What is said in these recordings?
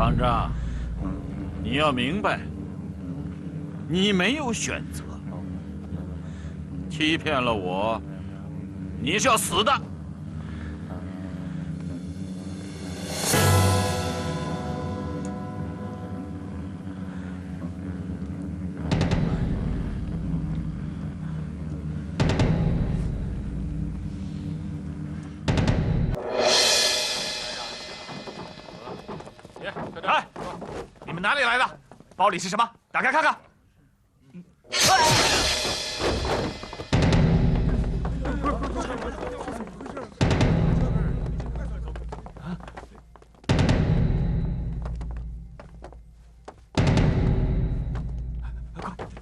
方丈，你要明白，你没有选择，欺骗了我，你是要死的。哎，你们哪里来的？包里是什么？打开看看。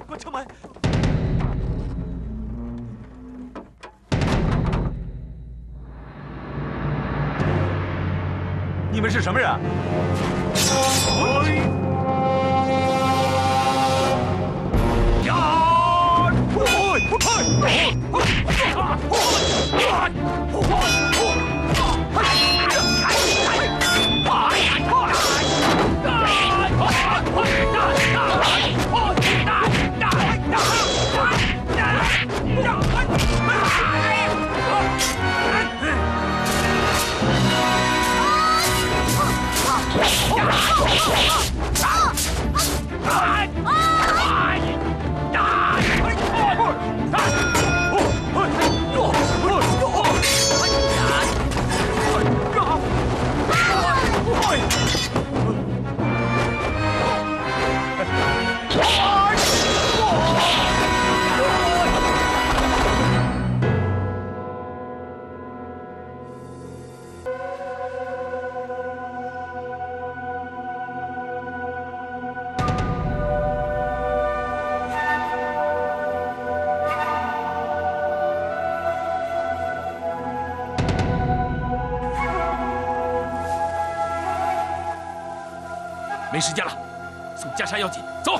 快敲门！你们是什么人？ 没时间了，送袈裟要紧，走！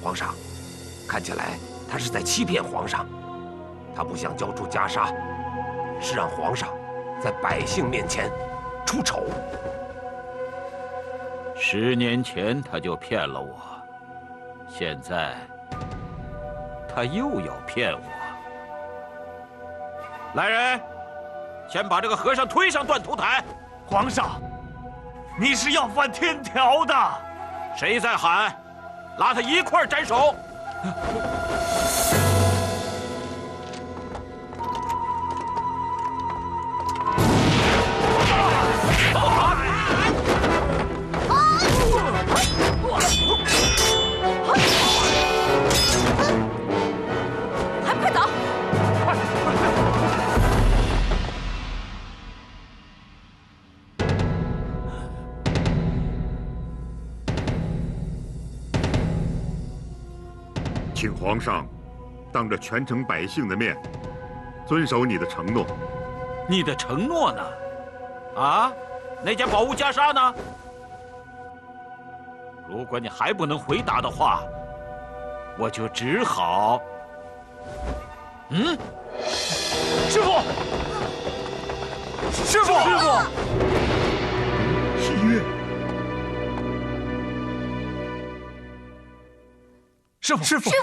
皇上，看起来他是在欺骗皇上。他不想交出袈裟，是让皇上在百姓面前出丑。10年前他就骗了我，现在他又要骗我。来人，先把这个和尚推上断头台。皇上，你是要犯天条的。谁在喊？拉他一块儿斩首！还快走！请皇上当着全城百姓的面，遵守你的承诺。你的承诺呢？啊，那件宝物袈裟呢？如果你还不能回答的话，我就只好……师傅，师傅，师傅，喜悦，师傅，师傅，师傅，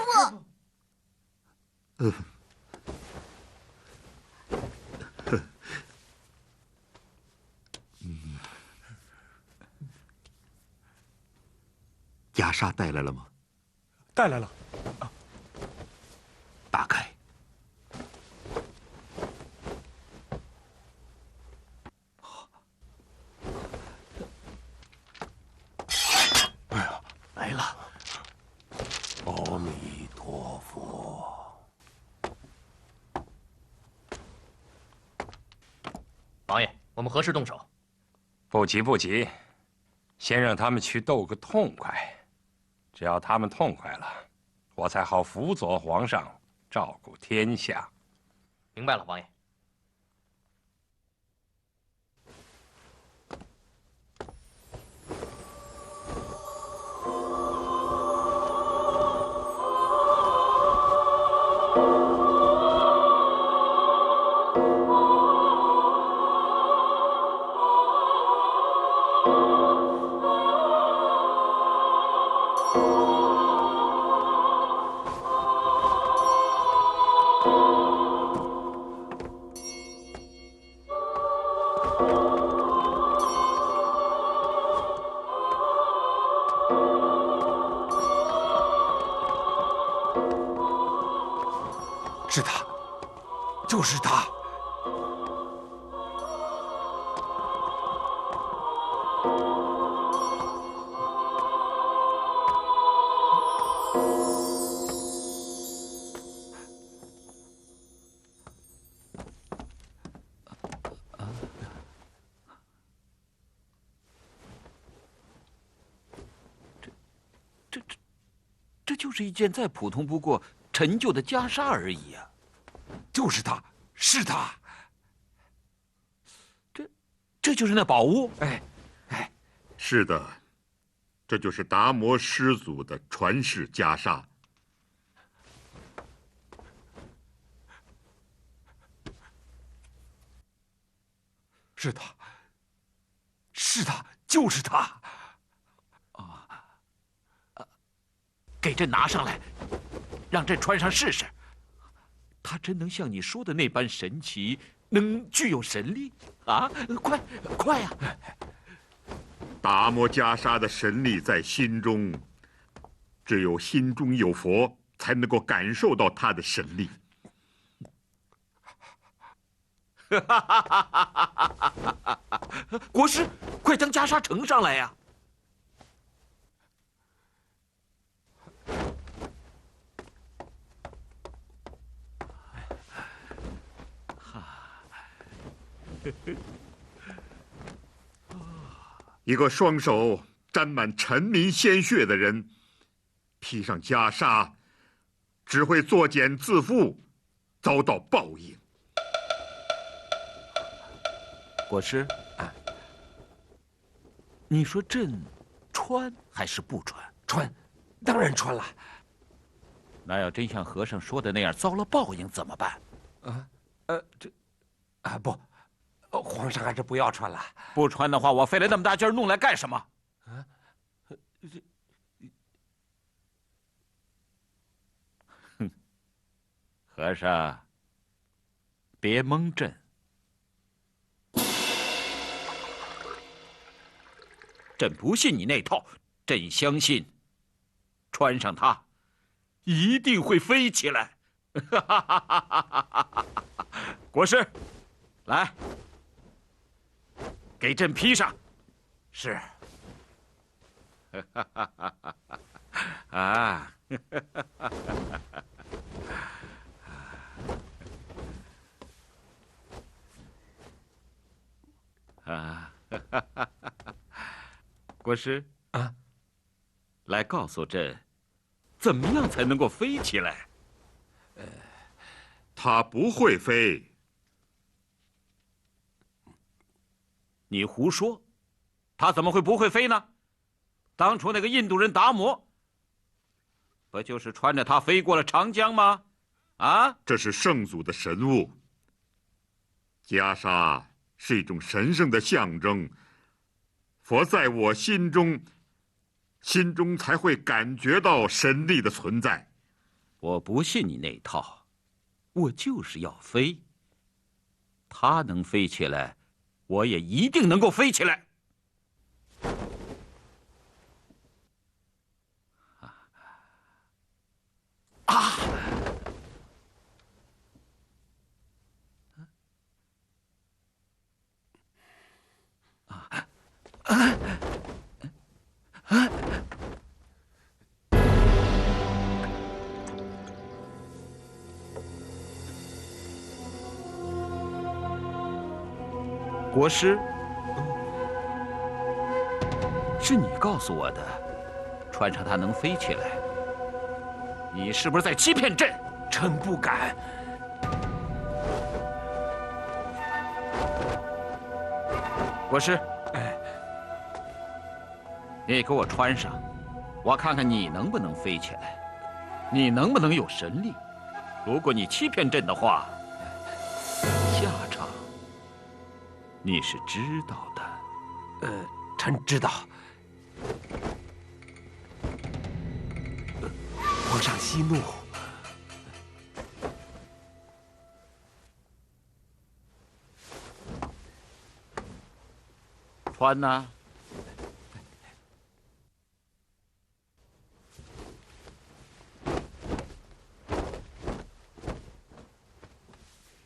袈裟带来了吗？带来了。打开。哎呀，王爷，我们何时动手？不急不急，先让他们去斗个痛快。只要他们痛快了，我才好辅佐皇上，照顾天下。明白了，王爷。是他，就是他。这就是一件再普通不过陈旧的袈裟而已啊！就是他，是他。这就是那宝物？哎，是的，这就是达摩师祖的传世袈裟。是他，是他，就是他。给朕拿上来，让朕穿上试试。他真能像你说的那般神奇，能具有神力啊！快呀！达摩袈裟的神力在心中，只有心中有佛，才能够感受到它的神力。国师，快将袈裟呈上来呀！一个双手沾满臣民鲜血的人，披上袈裟，只会作茧自缚，遭到报应。国师，你说朕穿还是不穿？穿，当然穿了。那要真像和尚说的那样遭了报应怎么办？不，皇上还是不要穿了。不穿的话，我费了那么大劲儿弄来干什么？哼，和尚，别蒙朕。朕不信你那套，朕相信，穿上它，一定会飞起来。国师，来，给朕披上。是。啊！啊！国师啊，来告诉朕，怎么样才能够飞起来？它不会飞。你胡说，他怎么会不会飞呢？当初那个印度人达摩，不就是穿着它飞过了长江吗？啊！这是圣祖的神物。袈裟是一种神圣的象征，佛在我心中才会感觉到神力的存在。我不信你那套，我就是要飞。它能飞起来，我也一定能够飞起来。啊！国师，是你告诉我的，穿上它能飞起来。你是不是在欺骗朕？臣不敢。国师，你给我穿上，我看看你能不能飞起来，你能不能有神力。如果你欺骗朕的话，下场你是知道的。臣知道。皇上息怒。穿呐！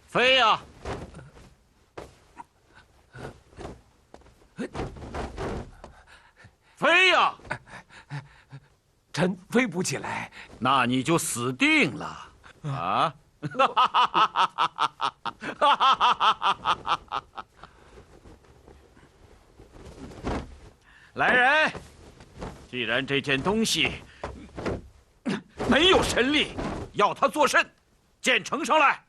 飞呀！飞呀！臣飞不起来。那你就死定了啊！来人！既然这件东西没有神力，要它作甚？剑呈上来！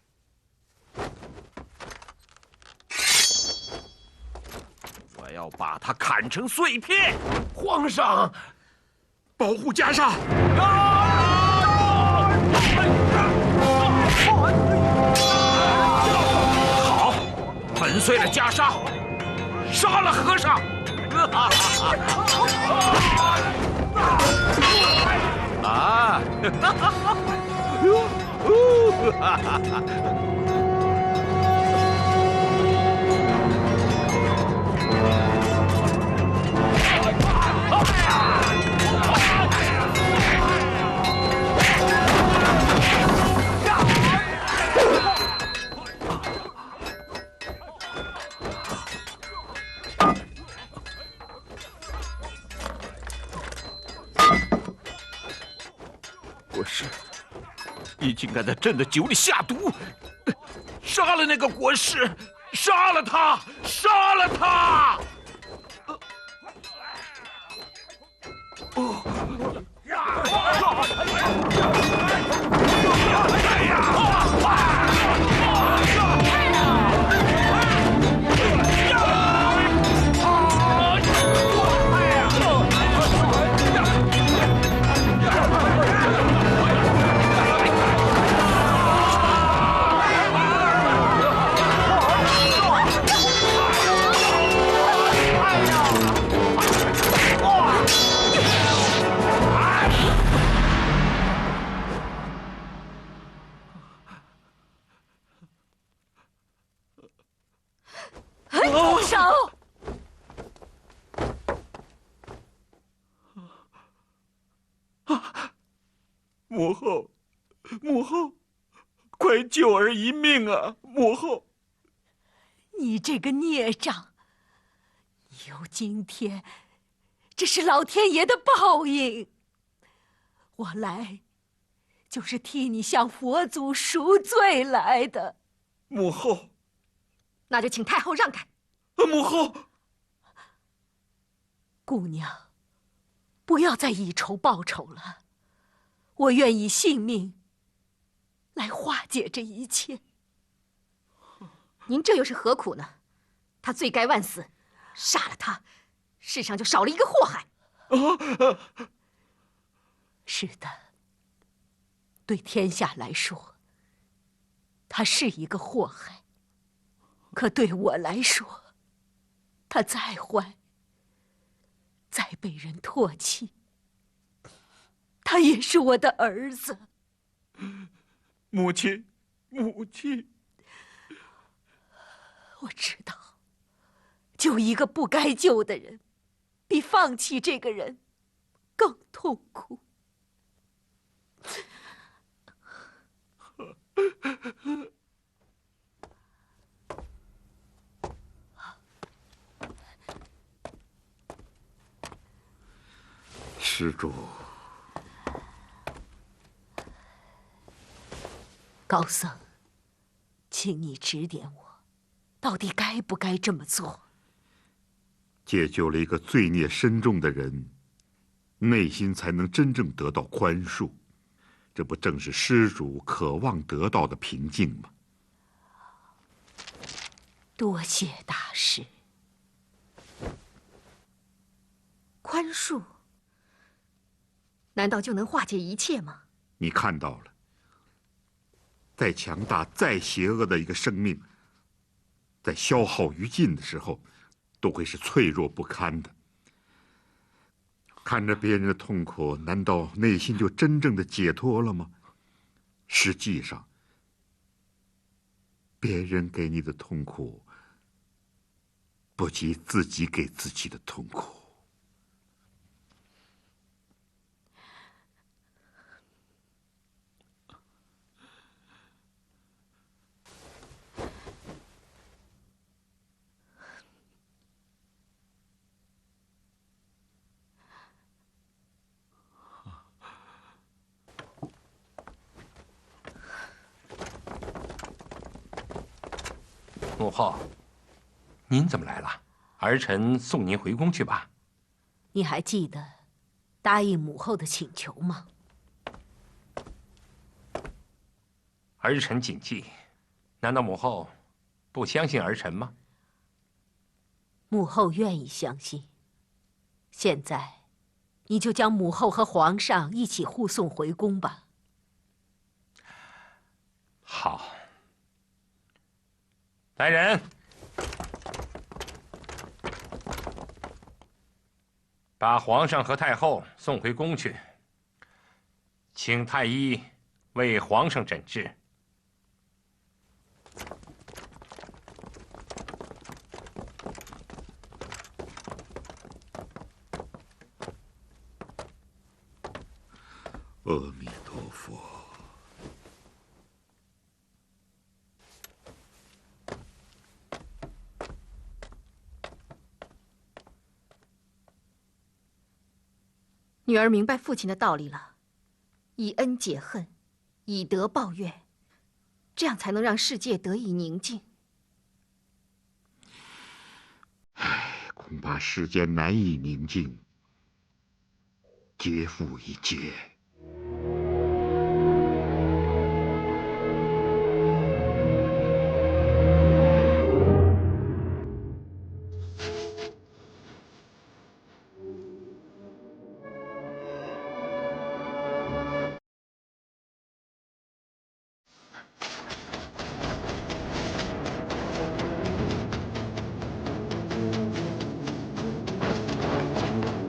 我要把它砍成碎片！皇上，保护袈裟！好，粉碎了袈裟，杀了和尚！啊！国师，你竟敢在朕的酒里下毒，杀了那个国师，杀了他，杀了他！住手！母后，母后，快救儿一命啊！母后，你这个孽障，有今天，这是老天爷的报应。我来，就是替你向佛祖赎罪来的。母后，那就请太后让开。母后，姑娘，不要再以仇报仇了。我愿以性命来化解这一切。您这又是何苦呢？他罪该万死，杀了他，世上就少了一个祸害。是的，对天下来说，他是一个祸害。可对我来说，他再坏，再被人唾弃，他也是我的儿子。母亲，母亲，我知道，救一个不该救的人，比放弃这个人更痛苦。施主，高僧，请你指点我，到底该不该这么做？解救了一个罪孽深重的人，内心才能真正得到宽恕。这不正是施主渴望得到的平静吗？多谢大师。宽恕，难道就能化解一切吗？你看到了，再强大、再邪恶的一个生命，在消耗殆尽的时候，都会是脆弱不堪的。看着别人的痛苦，难道内心就真正的解脱了吗？实际上，别人给你的痛苦，不及自己给自己的痛苦。母后，您怎么来了？儿臣送您回宫去吧。你还记得答应母后的请求吗？儿臣谨记。难道母后不相信儿臣吗？母后愿意相信。现在，你就将母后和皇上一起护送回宫吧。好。来人，把皇上和太后送回宫去，请太医为皇上诊治。阿弥陀佛。女儿明白父亲的道理了，以恩解恨，以德报怨，这样才能让世界得以宁静。恐怕世间难以宁静，劫复一劫。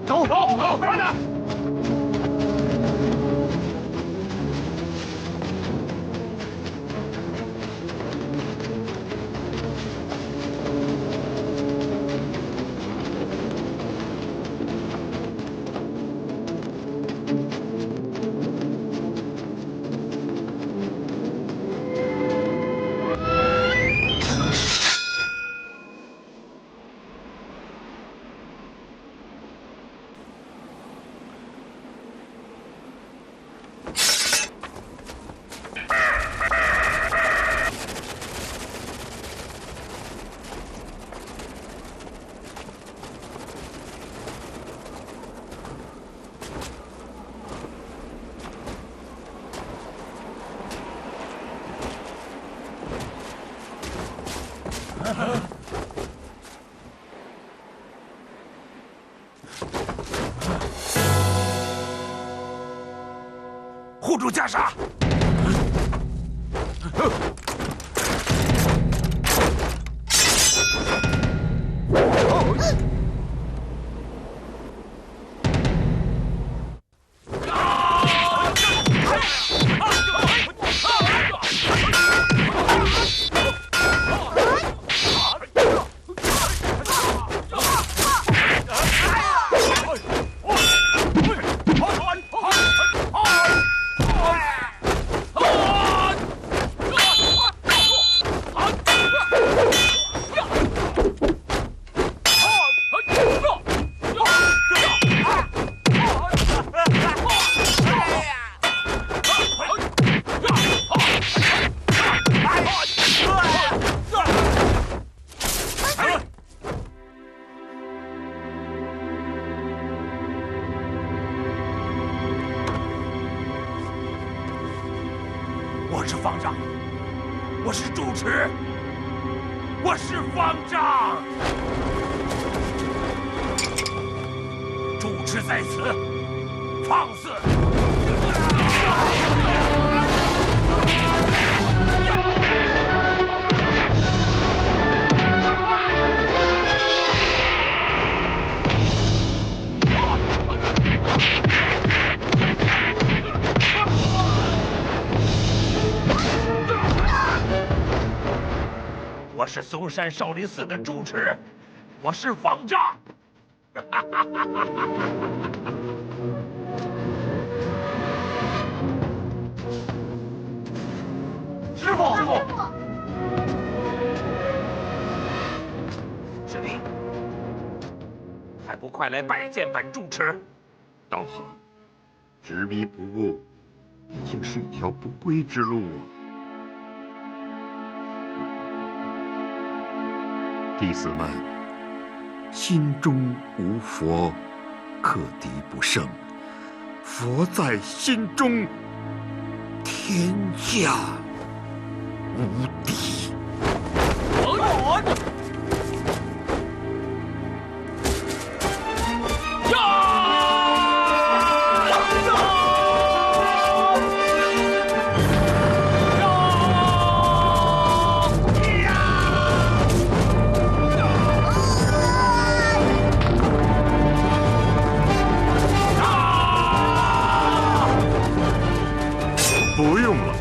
走，快点！护住袈裟！方丈，我是主持，我是方丈。主持在此，放肆！我是嵩山少林寺的主持，我是方丈。师傅，师弟，还不快来拜见本住持？道行，执迷不悟，竟是一条不归之路啊！弟子们心中无佛，克敌不胜。佛在心中，天下无敌。不用了。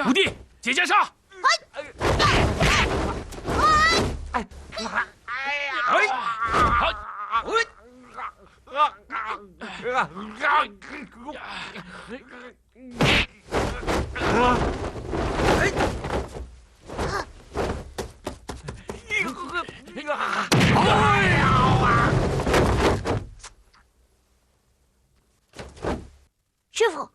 五弟，解袈裟！师傅，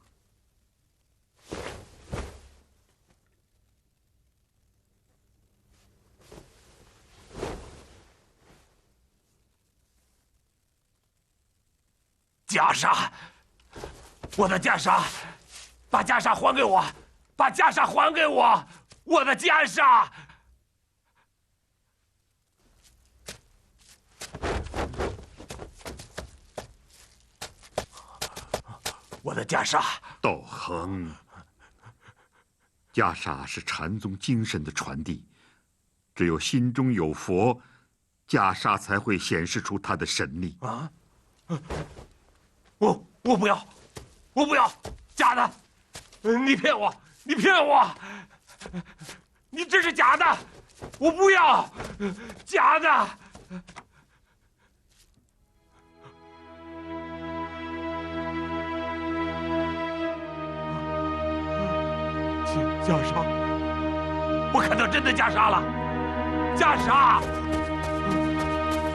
袈裟，我的袈裟，把袈裟还给我，把袈裟还给我，我的袈裟。我的袈裟。道恒，袈裟是禅宗精神的传递，只有心中有佛，袈裟才会显示出它的神力。啊！我不要，我不要，假的！你骗我，你骗我！你这是假的，我不要，假的！袈裟，我看到真的袈裟了，袈裟！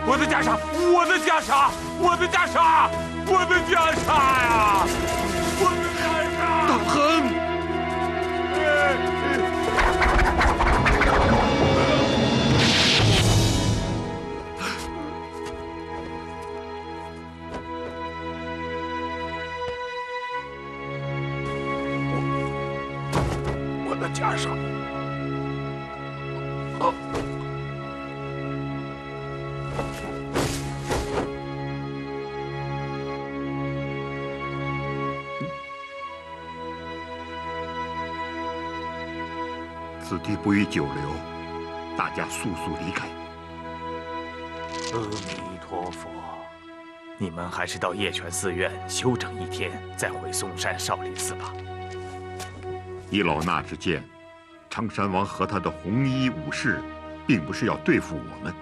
我的袈裟，我的袈裟，我的袈裟，我的袈裟呀！我的袈裟！道恒。我的袈裟。此地不宜久留，大家速速离开。阿弥陀佛，你们还是到叶泉寺院休整一天，再回嵩山少林寺吧。以老衲之见，常山王和他的红衣武士，并不是要对付我们，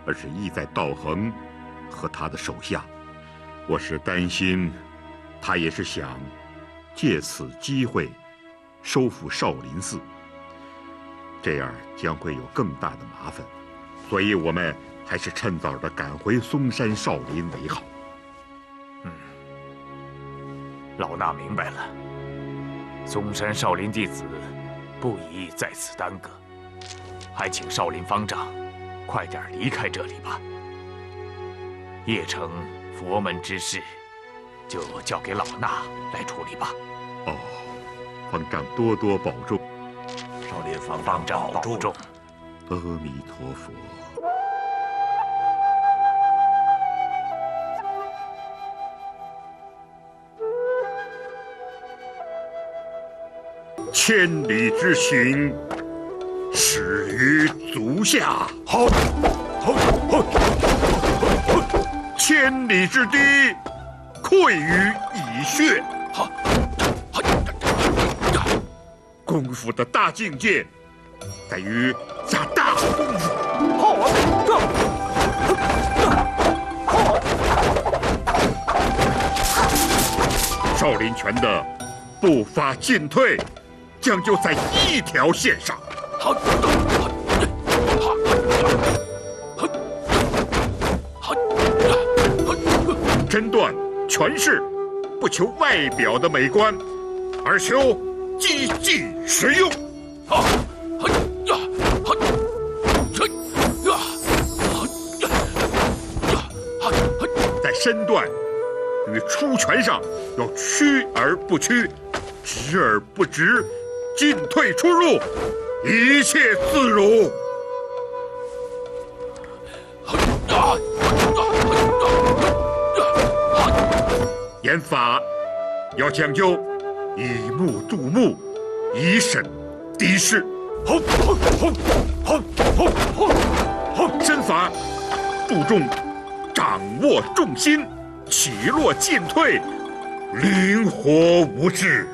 而是意在道衡和他的手下。我是担心，他也是想借此机会收复少林寺，这样将会有更大的麻烦，所以我们还是趁早的赶回嵩山少林为好。老衲明白了，嵩山少林弟子不宜在此耽搁，还请少林方丈快点离开这里吧。邺城佛门之事，就交给老衲来处理吧。哦，方丈多多保重。少林方丈保重。阿弥陀佛。千里之行，始于足下。好，千里之堤，溃于蚁穴。好，功夫的大境界，在于下大功夫。少林拳的步伐进退，讲究在一条线上。身段拳式，不求外表的美观，而求积极实用。在身段与出拳上要屈而不屈，直而不直，进退出入一切自如。演法要讲究以目度目，以审敌势。身法注重掌握重心，起落进退灵活无滞。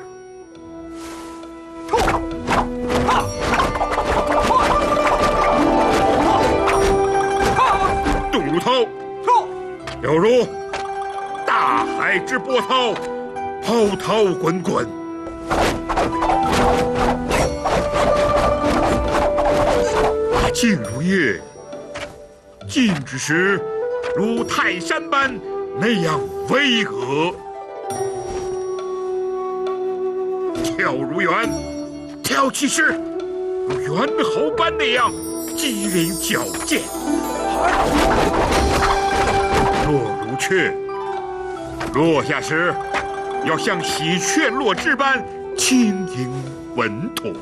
动如涛，有如大海之波涛，滔滔滚滚。静如夜，静之时如泰山般那样巍峨；跳如猿，跳起时如猿猴般那样机灵矫健；落如雀，落下时要像喜鹊落枝般轻盈稳妥；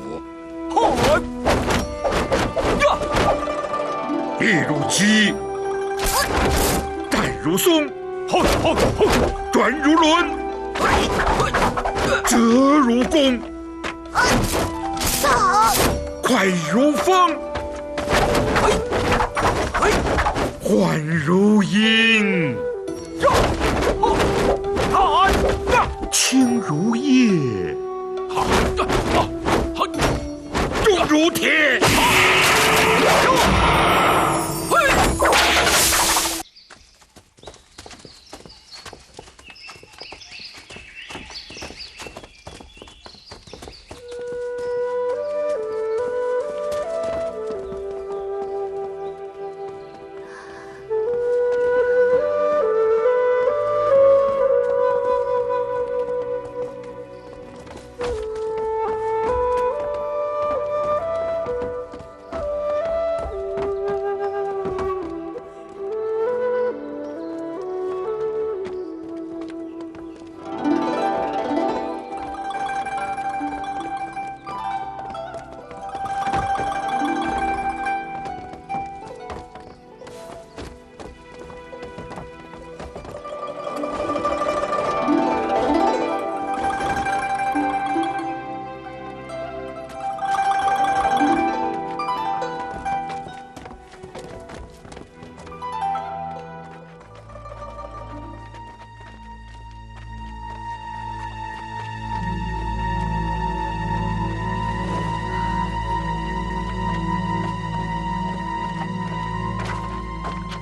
立如鸡，站如松，转如轮，折如弓，快如风，缓如鹰，轻如叶，重如铁。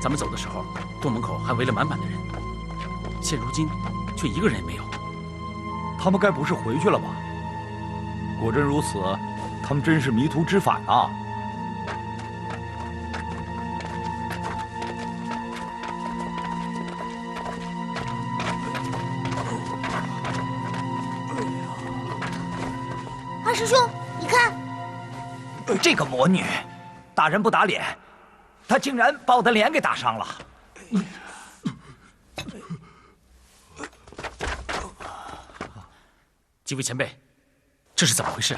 咱们走的时候，洞门口还围了满满的人，现如今却一个人也没有。他们该不是回去了吧？果真如此，他们真是迷途知返啊！二师兄，你看，这个魔女，打人不打脸，她竟然把我的脸给打伤了。几位前辈，这是怎么回事？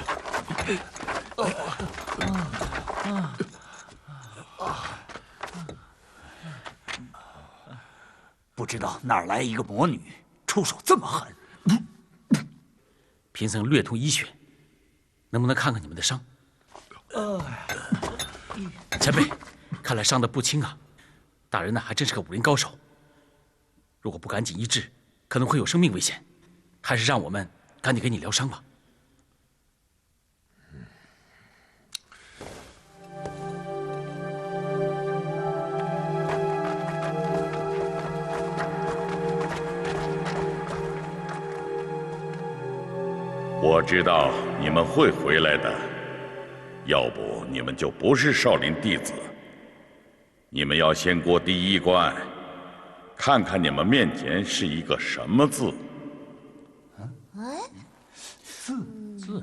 不知道哪儿来一个魔女，出手这么狠。贫僧略通医学，能不能看看你们的伤？前辈，看来伤得不轻啊！大人呢，还真是个武林高手。如果不赶紧医治，可能会有生命危险。还是让我们赶紧给你疗伤吧。我知道你们会回来的，要不你们就不是少林弟子。你们要先过第一关，看看你们面前是一个什么字。字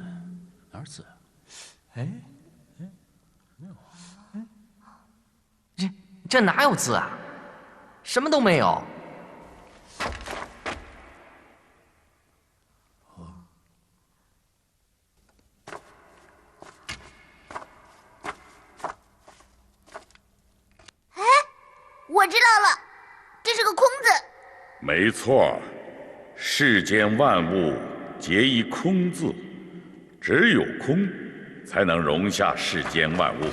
哪儿字？这哪有字啊？什么都没有。我知道了，这是个空字。没错，世间万物皆一空字，只有空，才能容下世间万物，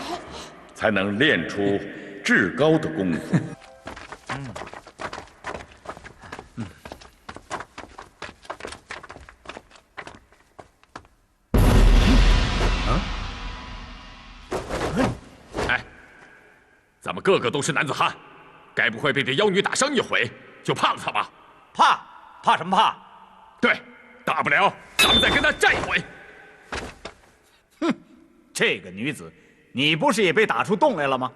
才能练出至高的功夫。哎，咱们个个都是男子汉，该不会被这妖女打伤一回就怕了她吧？怕什么怕？对，大不了咱们再跟她战一回。哼，这个女子，你不是也被打出洞来了吗？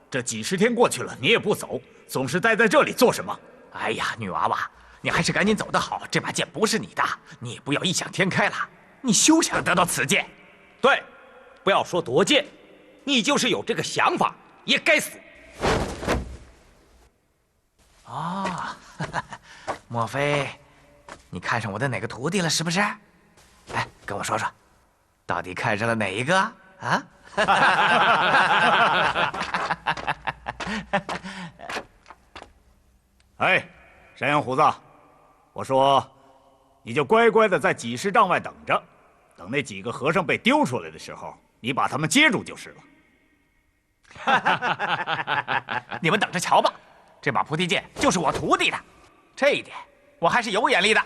这几十天过去了，你也不走，总是待在这里做什么？哎呀，女娃娃，你还是赶紧走得好，这把剑不是你的，你也不要异想天开了，你休想得到此剑。对，不要说夺剑，你就是有这个想法，也该死。哦，莫非你看上我的哪个徒弟了？是不是？哎，跟我说说，到底看上了哪一个啊？哎，山羊胡子，我说，你就乖乖的在几十丈外等着，等那几个和尚被丢出来的时候，你把他们接住就是了。你们等着瞧吧，这把菩提剑就是我徒弟的，这一点我还是有眼力的。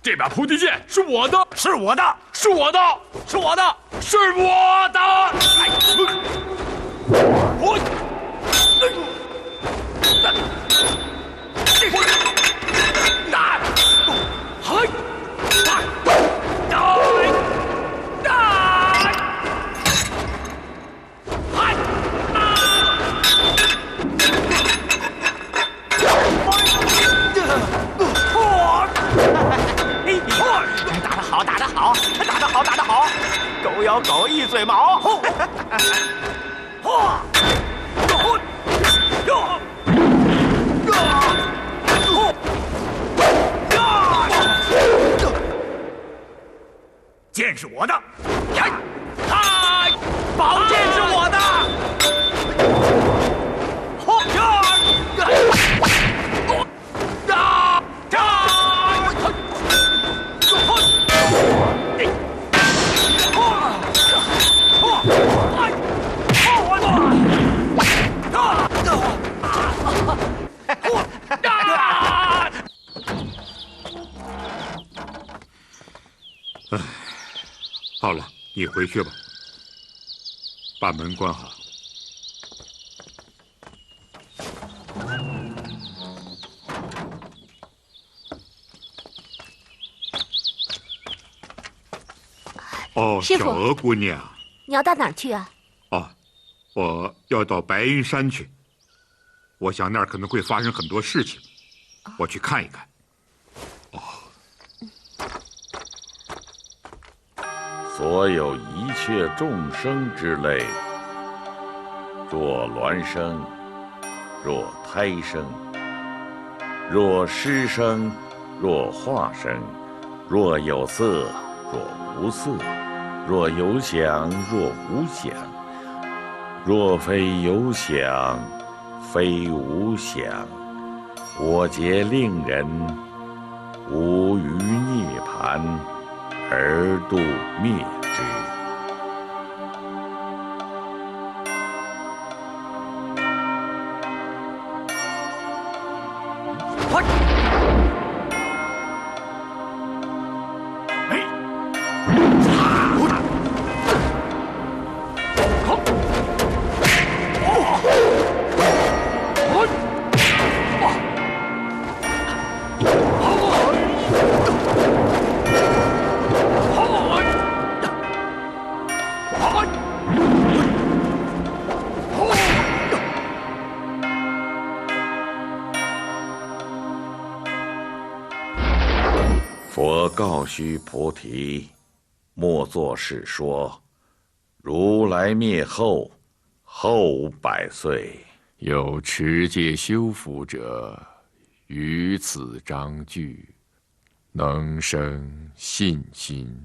这把菩提剑是我的，是我的，是我的，是我的，是我的！我。打得好，狗咬狗，一嘴毛。剑是我的，宝剑是我的。好了，你回去吧，把门关好。哦，师傅小娥姑娘。你要到哪儿去啊？哦，我要到白云山去。我想那儿可能会发生很多事情，我去看一看。哦。所有一切众生之类，若孪生，若胎生，若湿生，若化生，若有色，若无色，若有想，若无想，若非有想，非无想，我皆令人无余涅盘而度灭之。佛告须菩提：莫作是说，如来灭后，后500岁。有持戒修福者，于此章句，能生信心。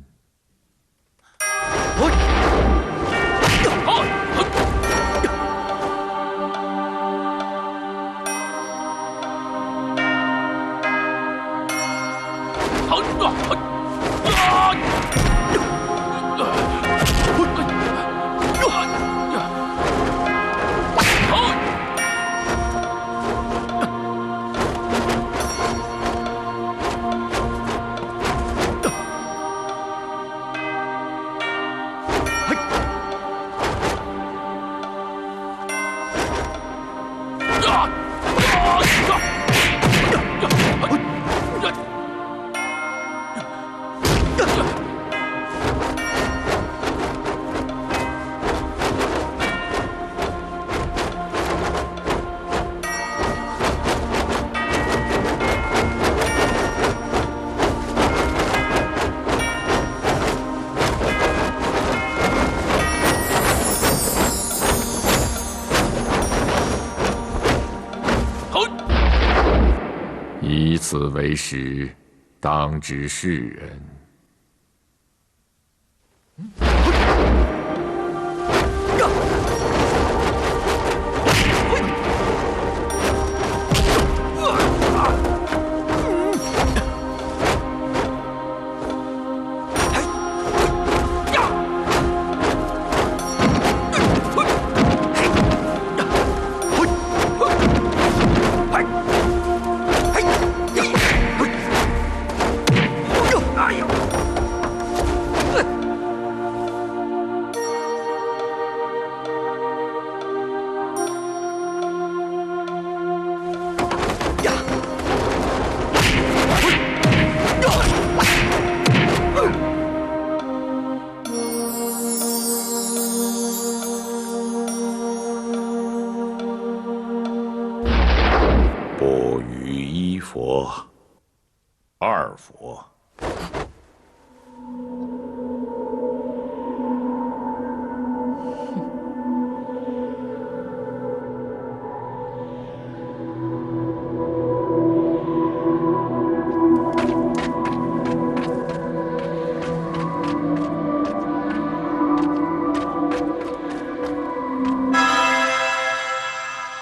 以此为食，当知世人。不与一佛，二佛。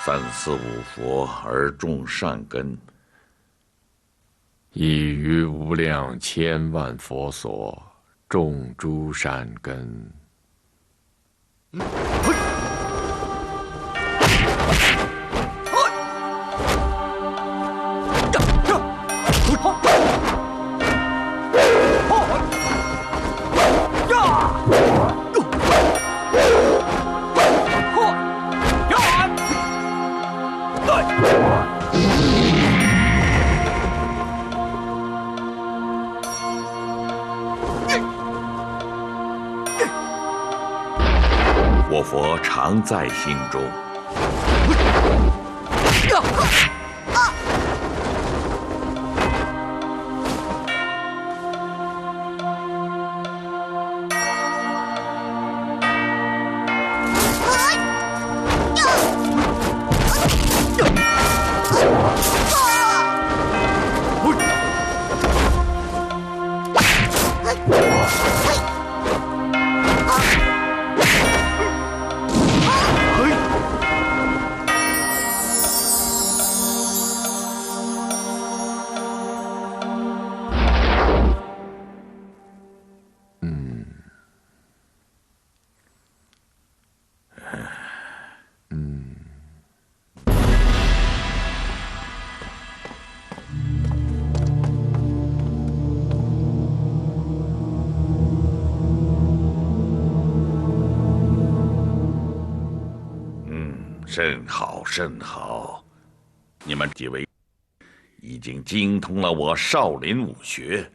3、4、5佛而种善根，亦于无量千万佛所种诸善根。常在心中。甚好，甚好！你们几位已经精通了我少林武学，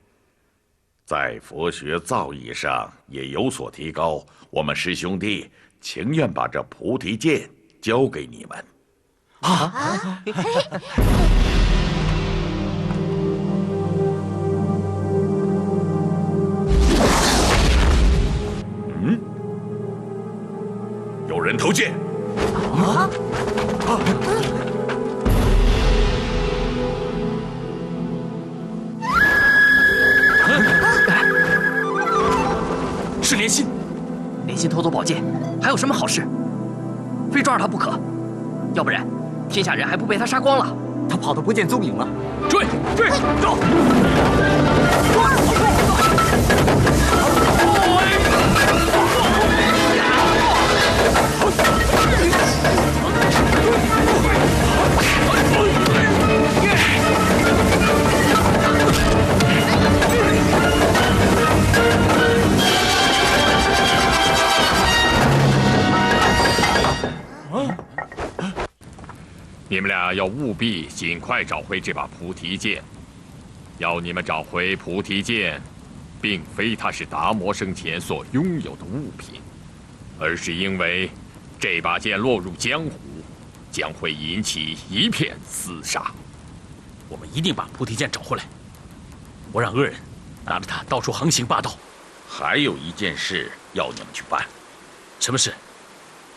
在佛学造诣上也有所提高。我们师兄弟情愿把这菩提剑交给你们。嗯，有人投剑。是连心，连心偷走宝剑，还有什么好事？非抓着他不可，要不然天下人还不被他杀光了。他跑得不见踪影了，追，走！你们俩要务必尽快找回这把菩提剑。要你们找回菩提剑，并非它是达摩生前所拥有的物品，而是因为这把剑落入江湖，将会引起一片厮杀。我们一定把菩提剑找回来。我让恶人拿着它到处横行霸道。还有一件事要你们去办。什么事？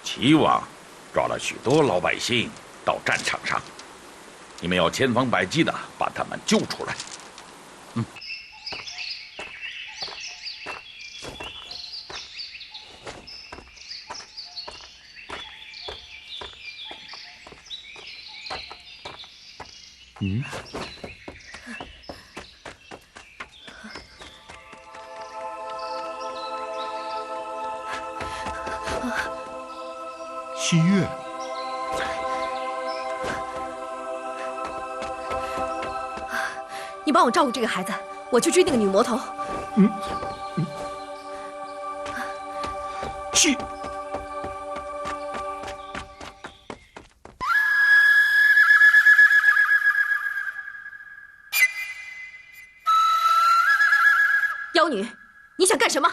齐王抓了许多老百姓到战场上，你们要千方百计的把他们救出来。西月，你帮我照顾这个孩子，我去追那个女魔头。去。妖女，你想干什么？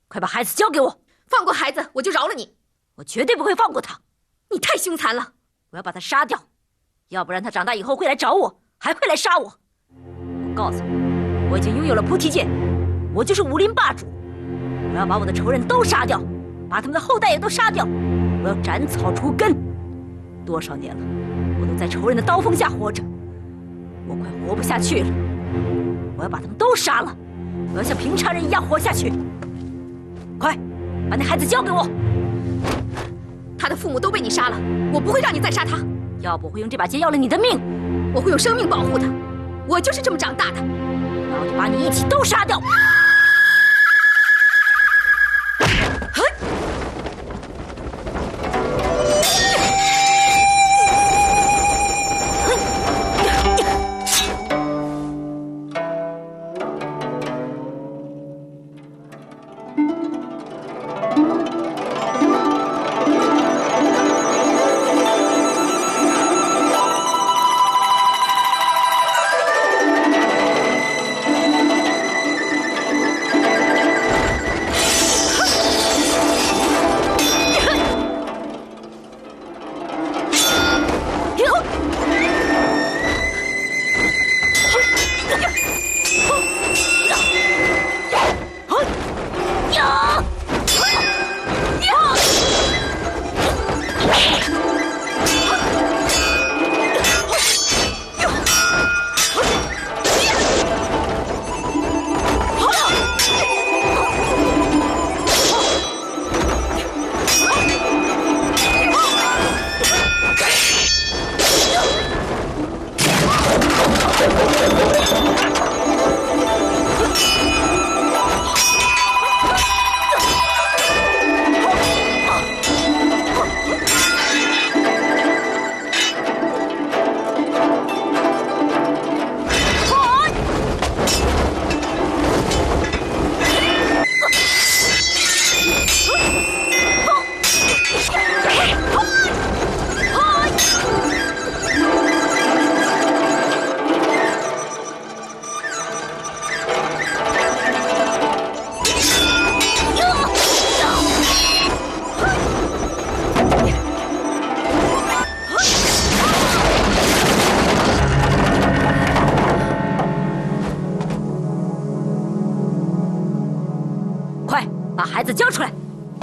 快把孩子交给我！放过孩子，我就饶了你。我绝对不会放过他！你太凶残了！我要把他杀掉，要不然他长大以后会来找我，还会来杀我。我告诉你，我已经拥有了菩提剑，我就是武林霸主。我要把我的仇人都杀掉，把他们的后代也都杀掉。我要斩草除根。多少年了，我都在仇人的刀锋下活着，我快活不下去了。我要把他们都杀了，我要像平常人一样活下去。快，把那孩子交给我！他的父母都被你杀了，我不会让你再杀他。要不我会用这把剑要了你的命，我会用生命保护他。我就是这么长大的。那我就把你一起都杀掉。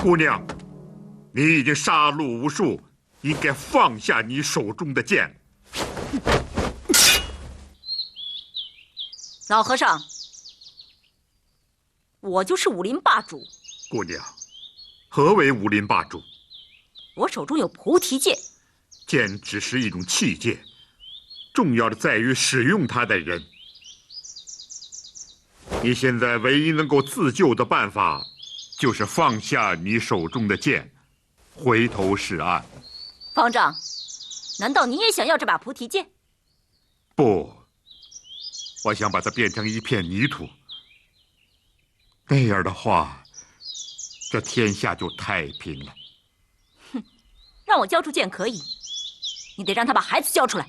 姑娘，你已经杀戮无数，应该放下你手中的剑。老和尚，我就是武林霸主。姑娘，何为武林霸主？我手中有菩提剑。剑只是一种器械，重要的在于使用它的人。你现在唯一能够自救的办法，就是放下你手中的剑，回头是岸。方丈，难道你也想要这把菩提剑？不，我想把它变成一片泥土。那样的话，这天下就太平了。哼，让我交出剑可以，你得让他把孩子交出来。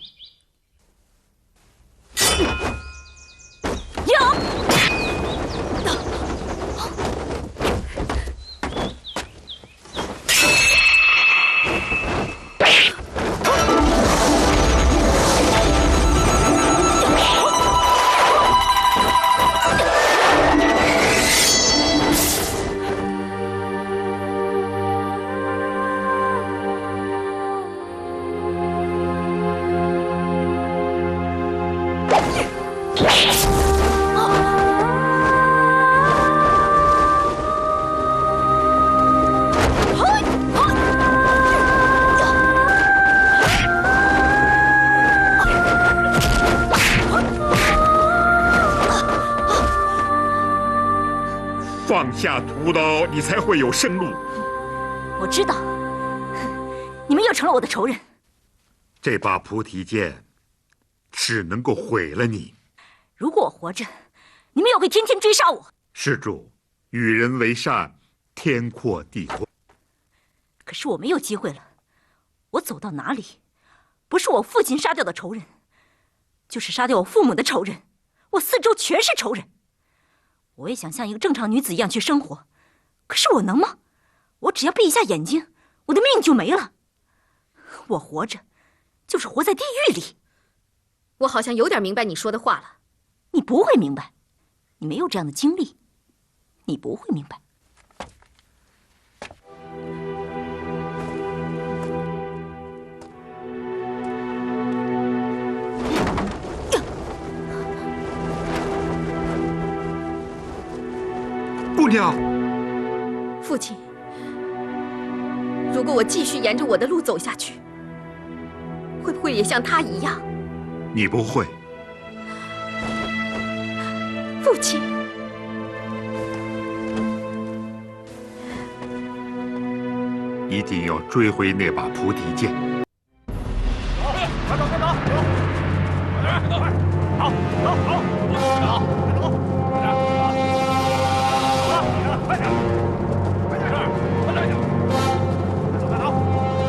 放下屠刀，你才会有生路。我知道，你们又成了我的仇人。这把菩提剑只能够毁了你。如果我活着，你们又会天天追杀我。施主，与人为善，天阔地阔。可是我没有机会了，我走到哪里，不是我父亲杀掉的仇人，就是杀掉我父母的仇人，我四周全是仇人。我也想像一个正常女子一样去生活，可是我能吗？我只要闭一下眼睛，我的命就没了。我活着，就是活在地狱里。我好像有点明白你说的话了。你不会明白，你没有这样的经历，你不会明白。姑娘，父亲，如果我继续沿着我的路走下去，会不会也像他一样？你不会。父亲，一定要追回那把菩提剑。快走，快走，快走，好，走，好，走，快走，快点，快点，快点，快走，快走，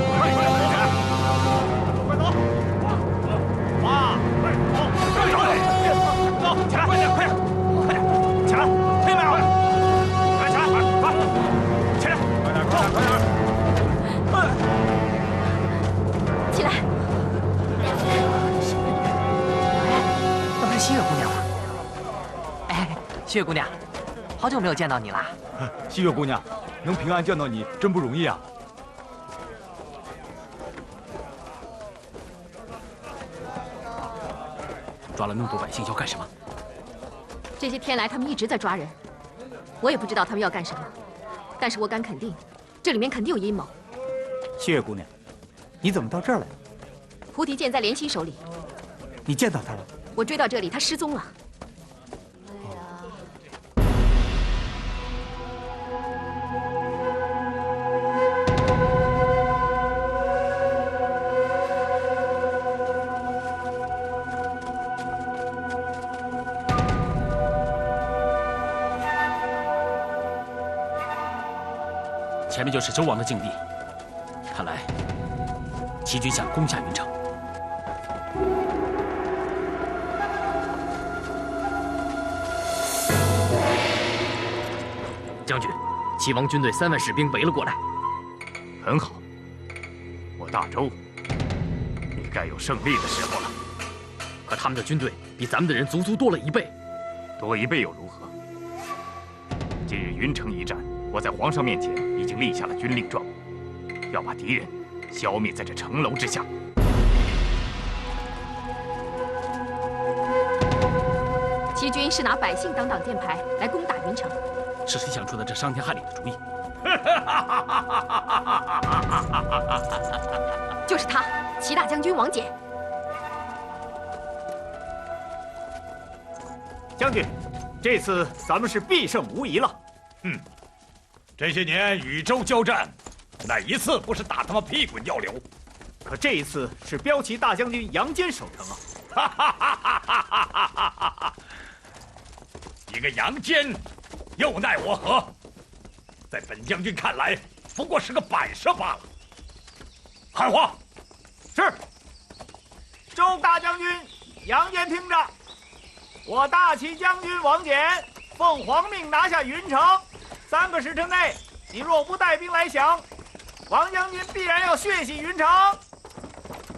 快点，快走，哇，快走，快走，走，起来，快点，快点，快点，起来，妹妹，快起来，快，起来，快点，快点，快点，起来。那不是西月姑娘吗？哎，西月姑娘，好久没有见到你了。西月姑娘，能平安见到你真不容易啊！抓了那么多百姓要干什么？这些天来，他们一直在抓人，我也不知道他们要干什么，但是我敢肯定，这里面肯定有阴谋。西月姑娘，你怎么到这儿来了？菩提剑在莲溪手里，你见到他了？我追到这里，他失踪了。前面就是周王的境地，看来齐军想攻下云城。将军，齐王军队3万士兵围了过来。很好，我大周也该有胜利的时候了。可他们的军队比咱们的人足足多了1倍，多1倍又如何？今日云城一战，我在皇上面前已经经立下了军令状，要把敌人消灭在这城楼之下。齐军是拿百姓当挡箭牌来攻打云城，是谁想出的这伤天害理的主意？就是他，齐大将军王翦。将军，这次咱们是必胜无疑了。这些年禹州交战，哪一次不是打他妈屁滚尿流？可这一次是骠骑大将军杨坚守城啊！一个杨坚，又奈我何？在本将军看来，不过是个摆设罢了。喊话！是。周大将军杨坚听着，我大齐将军王翦奉皇命拿下云城，3个时辰内，你若不带兵来降，王将军必然要血洗云城。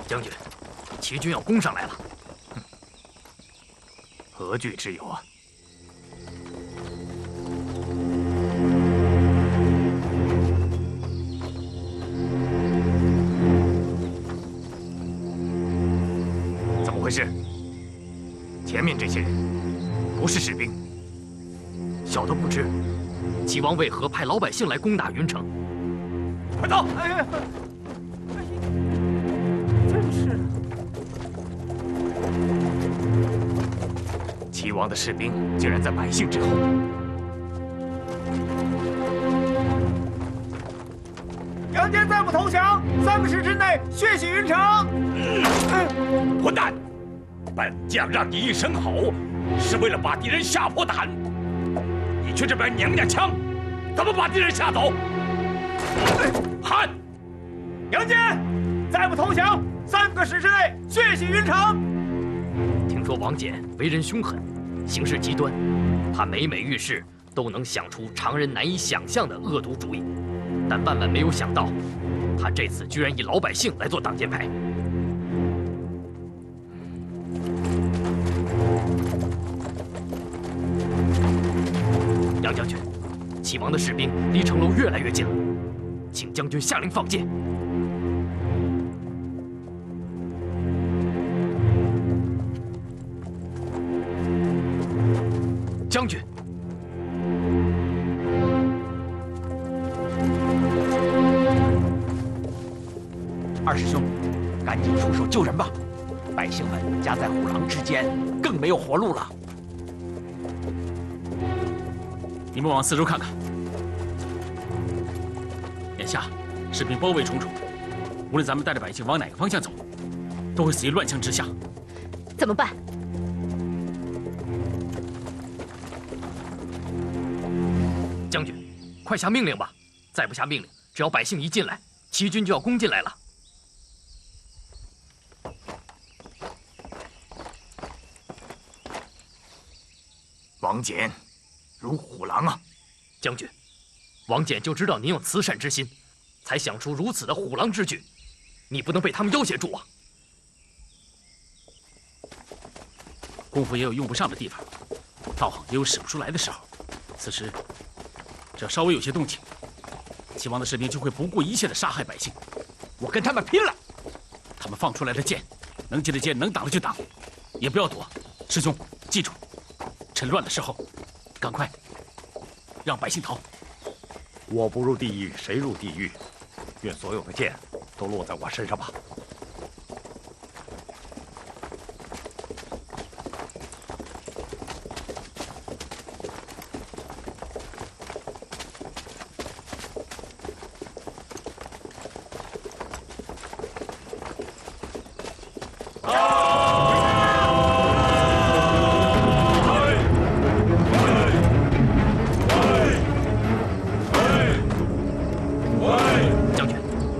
将军，齐军要攻上来了。何惧之有啊？怎么回事？前面这些人不是士兵，小的不知，齐王为何派老百姓来攻打云城？快走！哎呀，真是！齐王的士兵竟然在百姓之后。杨坚再不投降，3个时辰内血洗云城！混蛋！本将让你一声吼，是为了把敌人吓破胆。你去这边娘娘腔，怎么把敌人吓走？喊！杨坚，再不投降，3个时辰内血洗云城！听说王翦为人凶狠，行事极端，他每遇事都能想出常人难以想象的恶毒主意，但万万没有想到，他这次居然以老百姓来做挡箭牌。杨将军，齐王的士兵离城楼越来越近了，请将军下令放箭。将军，二师兄，赶紧出手救人吧！百姓们夹在虎狼之间，更没有活路了。你们往四周看看，眼下士兵包围重重，无论咱们带着百姓往哪个方向走，都会死于乱枪之下。怎么办？将军，快下命令吧！再不下命令，只要百姓一进来，齐军就要攻进来了。王翦，如虎狼啊！将军，王翦就知道您有慈善之心，才想出如此的虎狼之举，你不能被他们要挟住啊！功夫也有用不上的地方，道行也有使不出来的时候。此时，只要稍微有些动静，齐王的士兵就会不顾一切的杀害百姓。我跟他们拼了！他们放出来的箭，能接的接，能挡的就挡，也不要躲。师兄，记住，趁乱的时候，赶快让百姓逃。我不入地狱，谁入地狱？愿所有的箭都落在我身上吧。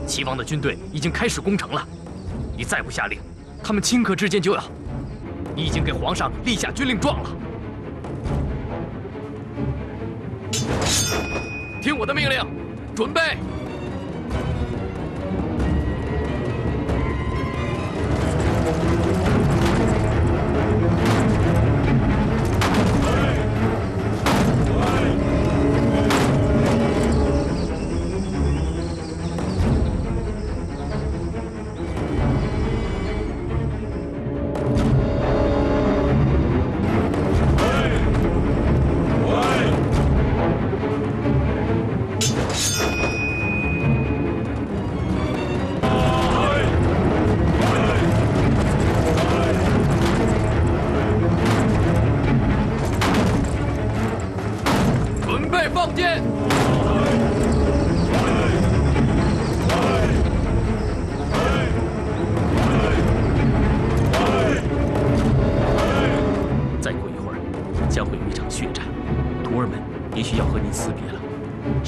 齐王的军队已经开始攻城了，你再不下令，他们顷刻之间就要……你已经给皇上立下军令状了。听我的命令，准备！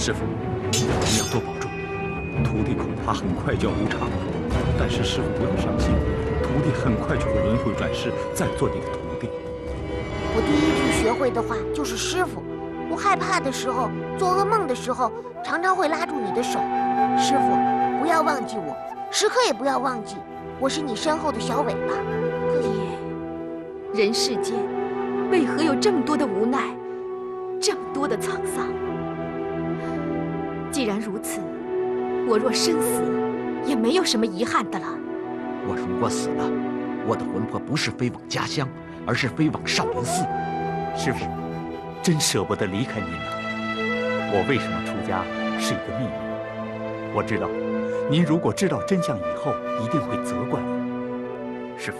师傅，你要多保重。徒弟恐怕很快就要无常了，但是师傅不要伤心，徒弟很快就会轮回转世，再做你的徒弟。我第一句学会的话就是师傅。我害怕的时候，做噩梦的时候，常常会拉住你的手。师傅，不要忘记我，时刻也不要忘记，我是你身后的小尾巴。爹，人世间为何有这么多的无奈，这么多的沧桑？既然如此，我若身死，也没有什么遗憾的了。我如果死了，我的魂魄不是飞往家乡，而是飞往少林寺。师傅，真舍不得离开您了。我为什么出家是一个秘密，我知道，您如果知道真相以后，一定会责怪我。师傅，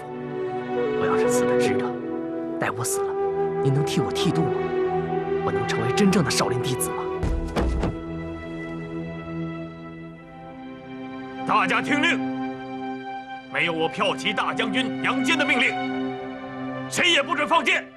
我要是死了知道，待我死了，您能替我剃度吗？我能成为真正的少林弟子吗？大家听令，没有我骠骑大将军杨坚的命令，谁也不准放箭。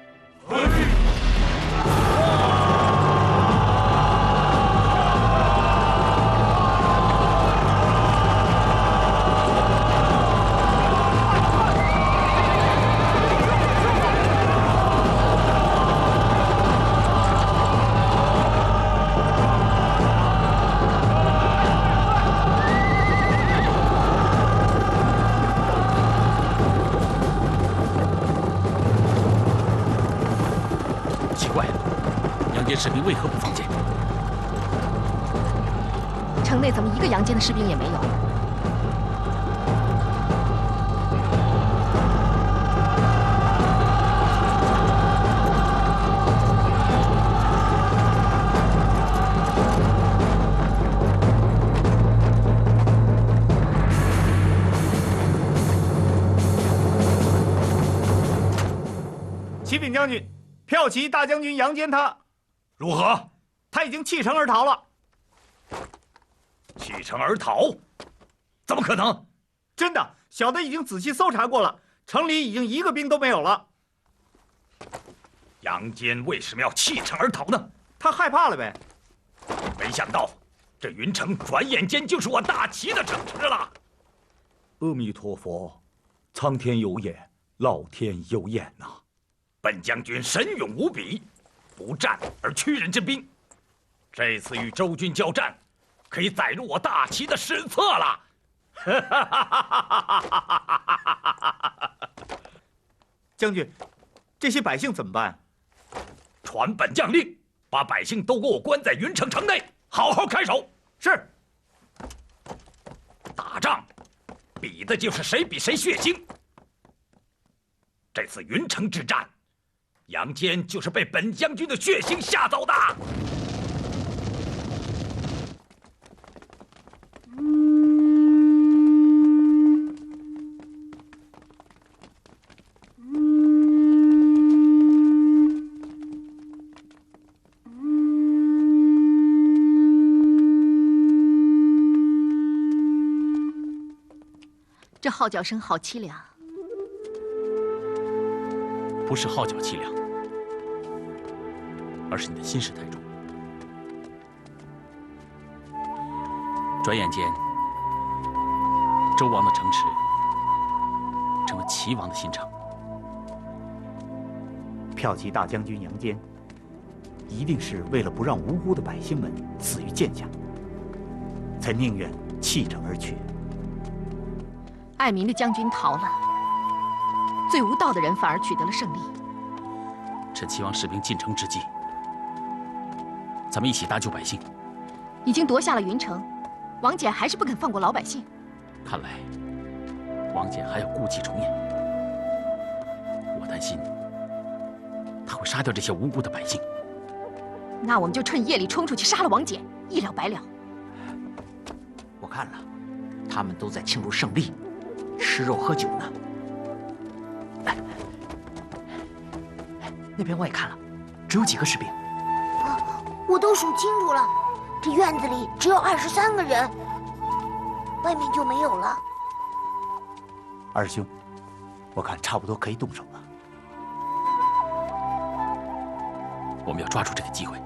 士兵为何不放箭？城内怎么一个杨坚的士兵也没有？启禀将军，骠骑大将军杨坚他。如何？他已经弃城而逃了。弃城而逃？怎么可能？真的，小的已经仔细搜查过了，城里已经一个兵都没有了。杨坚为什么要弃城而逃呢？他害怕了呗。没想到，这云城转眼间就是我大齐的城池了。阿弥陀佛，苍天有眼，老天有眼呐！本将军神勇无比。不战而屈人之兵，这次与周军交战，可以载入我大齐的史册了。将军，这些百姓怎么办？传本将令，把百姓都给我关在云城城内，好好看守。是。打仗，比的就是谁比谁血腥。这次云城之战。杨坚就是被本将军的血腥吓走的。这号角声好凄凉。不是号角凄凉。而是你的心事太重。转眼间，周王的城池成了齐王的心肠。骠骑大将军杨坚，一定是为了不让无辜的百姓们死于剑下，才宁愿弃城而去。爱民的将军逃了，最无道的人反而取得了胜利。趁齐王士兵进城之际，咱们一起搭救百姓。已经夺下了云城，王翦还是不肯放过老百姓。看来，王翦还要故伎重演。我担心，他会杀掉这些无辜的百姓。那我们就趁夜里冲出去杀了王翦，一了百了。我看了，他们都在庆祝胜利，吃肉喝酒呢。那边我也看了，只有几个士兵。我都数清楚了，这院子里只有23个人，外面就没有了。二师兄，我看差不多可以动手了。我们要抓住这个机会。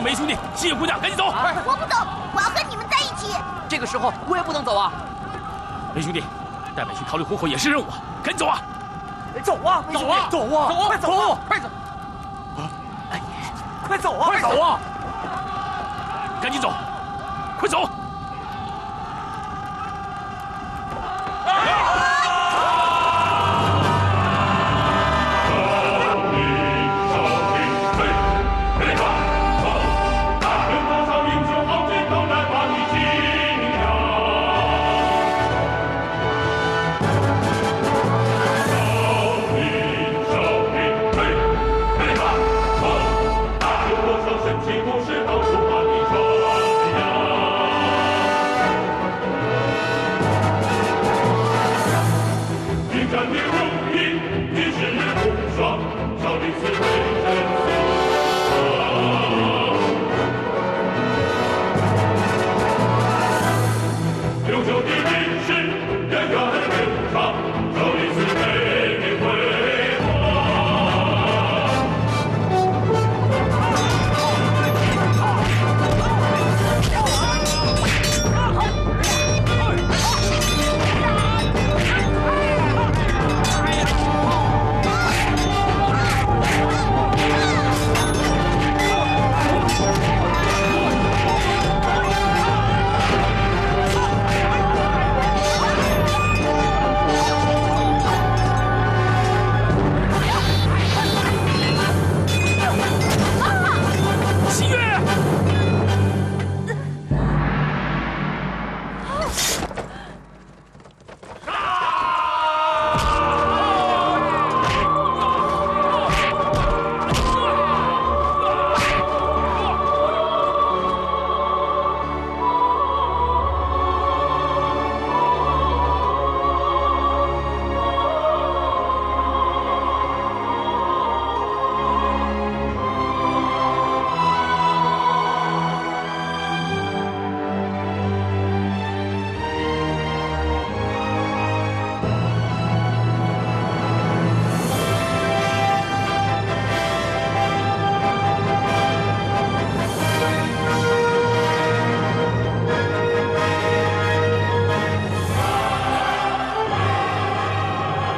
梅兄弟，西野姑娘，赶紧走！我不走，我要跟你们在一起。这个时候我也不能走啊！梅兄弟，带北去桃李湖口也是任务啊，赶紧走啊！走啊！走啊！走啊！走！快走！快走！快走啊！快走啊！赶紧走！快走！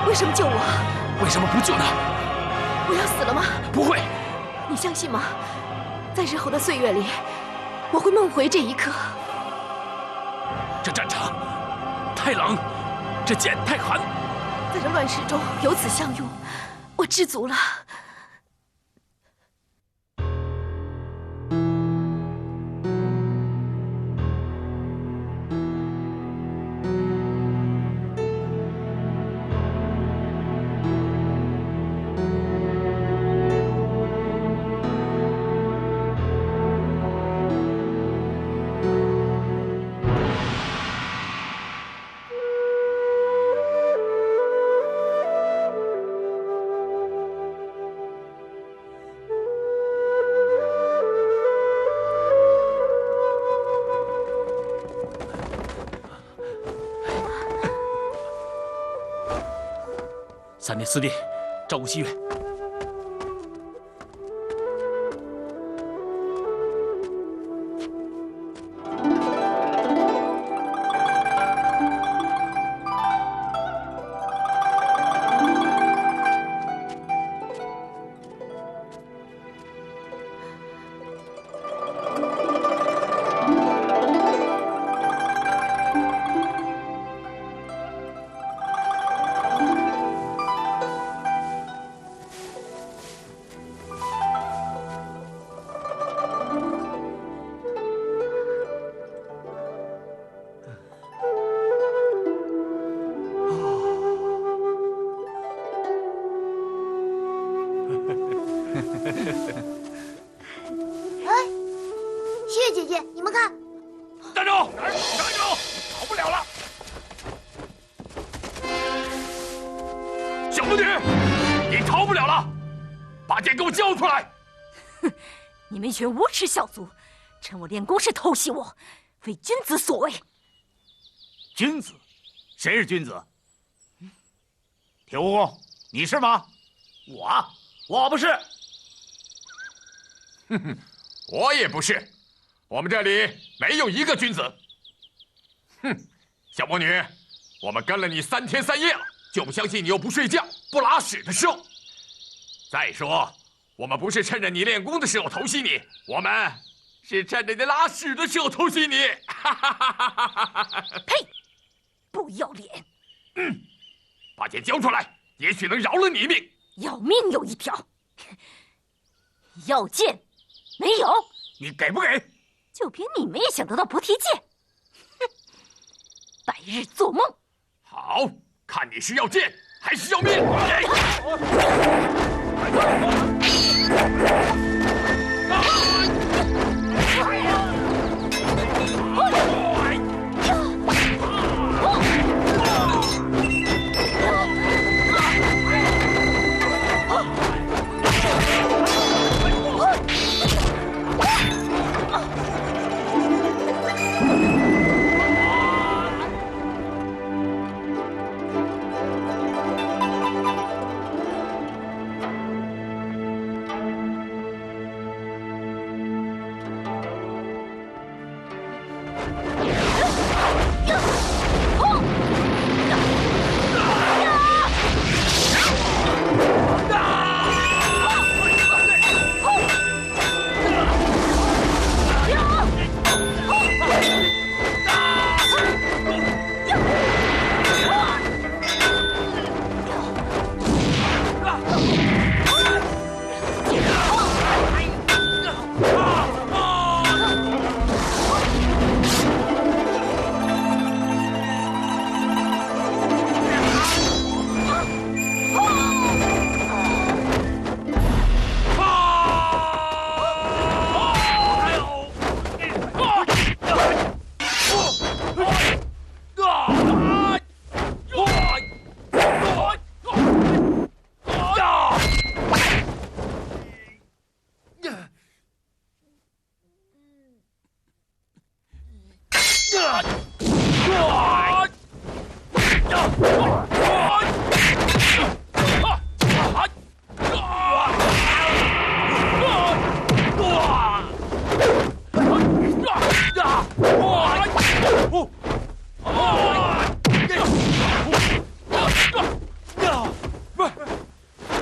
为什么救我？为什么不救呢？我要死了吗？不会。你相信吗？在日后的岁月里，我会梦回这一刻。这战场太冷，这剑太寒，在这乱世中有此相拥，我知足了。3年4列，照顾西岳。哎，谢谢姐姐，你们看，站住！站住！逃不了了！小魔女，你逃不了了！把剑给我交出来！哼，你们一群无耻小卒，趁我练功时偷袭我，非君子所为。君子？谁是君子？铁蜈蚣，你是吗？我不是。哼哼，我也不是。我们这里没有一个君子。哼，小魔女，我们跟了你3天3夜了，就不相信你又不睡觉、不拉屎的时候。再说，我们不是趁着你练功的时候偷袭你，我们是趁着你拉屎的时候偷袭你。呸！不要脸！把剑交出来，也许能饶了你一命。要命有一条，要剑没有？你给不给？就凭你们也想得到菩提剑？哼！白日做梦！好，看你是要剑还是要命！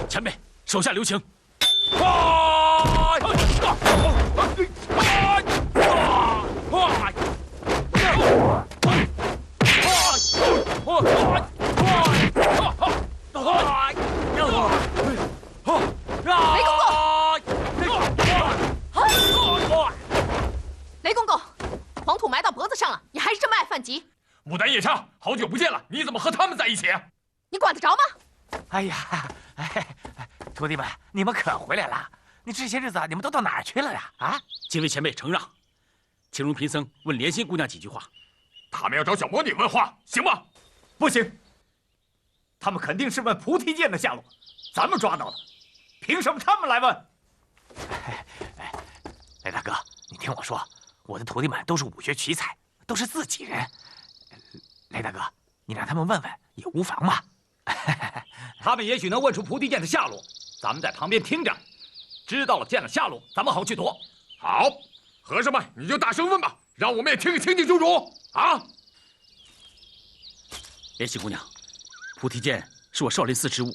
前辈，手下留情。雷公公，黄土埋到脖子上了，你还是这么爱犯急？牡丹夜叉，好久不见了，你怎么和他们在一起？你管得着吗？哎呀，徒弟们，你们可回来了！你这些日子你们都到哪儿去了呀？啊！几位前辈承让，请容贫僧问莲心姑娘几句话。他们要找小魔女问话，行吗？不行，他们肯定是问菩提剑的下落，咱们抓到的，凭什么他们来问？雷大哥，你听我说，我的徒弟们都是武学奇才，都是自己人。雷大哥，你让他们问问也无妨嘛。他们也许能问出菩提剑的下落，咱们在旁边听着，知道了剑的下落，咱们好去夺。好，和尚们你就大声问吧，让我们也听个清清楚楚啊！莲心姑娘，菩提剑是我少林寺之物，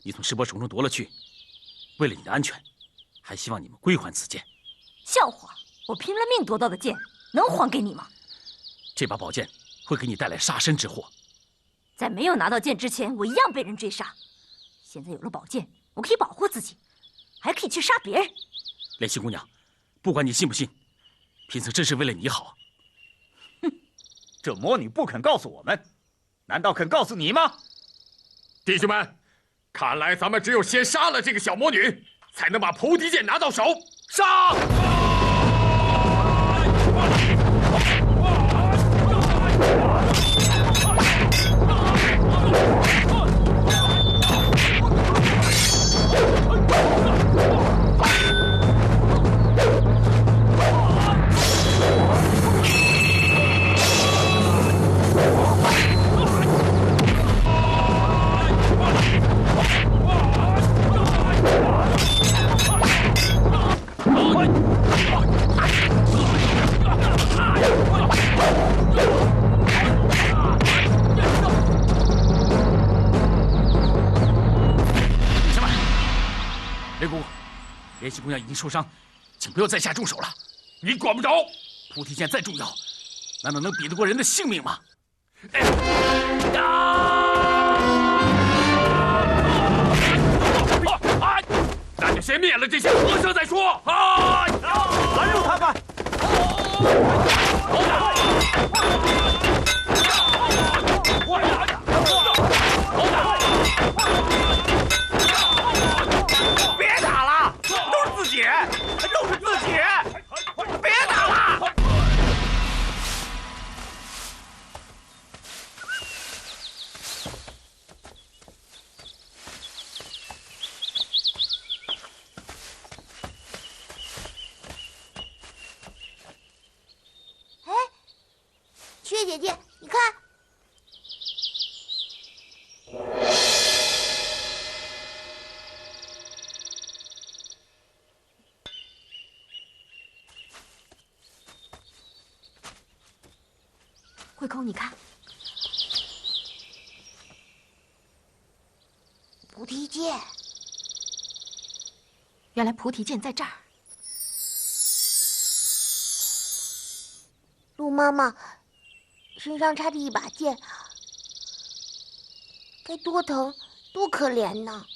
你从师伯手中夺了去，为了你的安全，还希望你们归还此剑。笑话！我拼了命夺到的剑，能还给你吗？这把宝剑会给你带来杀身之祸。在没有拿到剑之前，我一样被人追杀。现在有了宝剑，我可以保护自己，还可以去杀别人。莲心姑娘，不管你信不信，贫僧真是为了你好。哼，这魔女不肯告诉我们，难道肯告诉你吗？弟兄们，看来咱们只有先杀了这个小魔女，才能把菩提剑拿到手。杀！雷姑姑，莲溪姑娘已经受伤，请不要再下重手了。你管不着。菩提剑再重要，难道能比得过人的性命吗？那就先灭了这些和尚再说。拦住他们！别打了，都是自己人，都是自己人，别打了！哎，雪姐姐，你看。慧空，你看，菩提剑，原来菩提剑在这儿。鹿妈妈身上插着一把剑，该多疼，多可怜呢！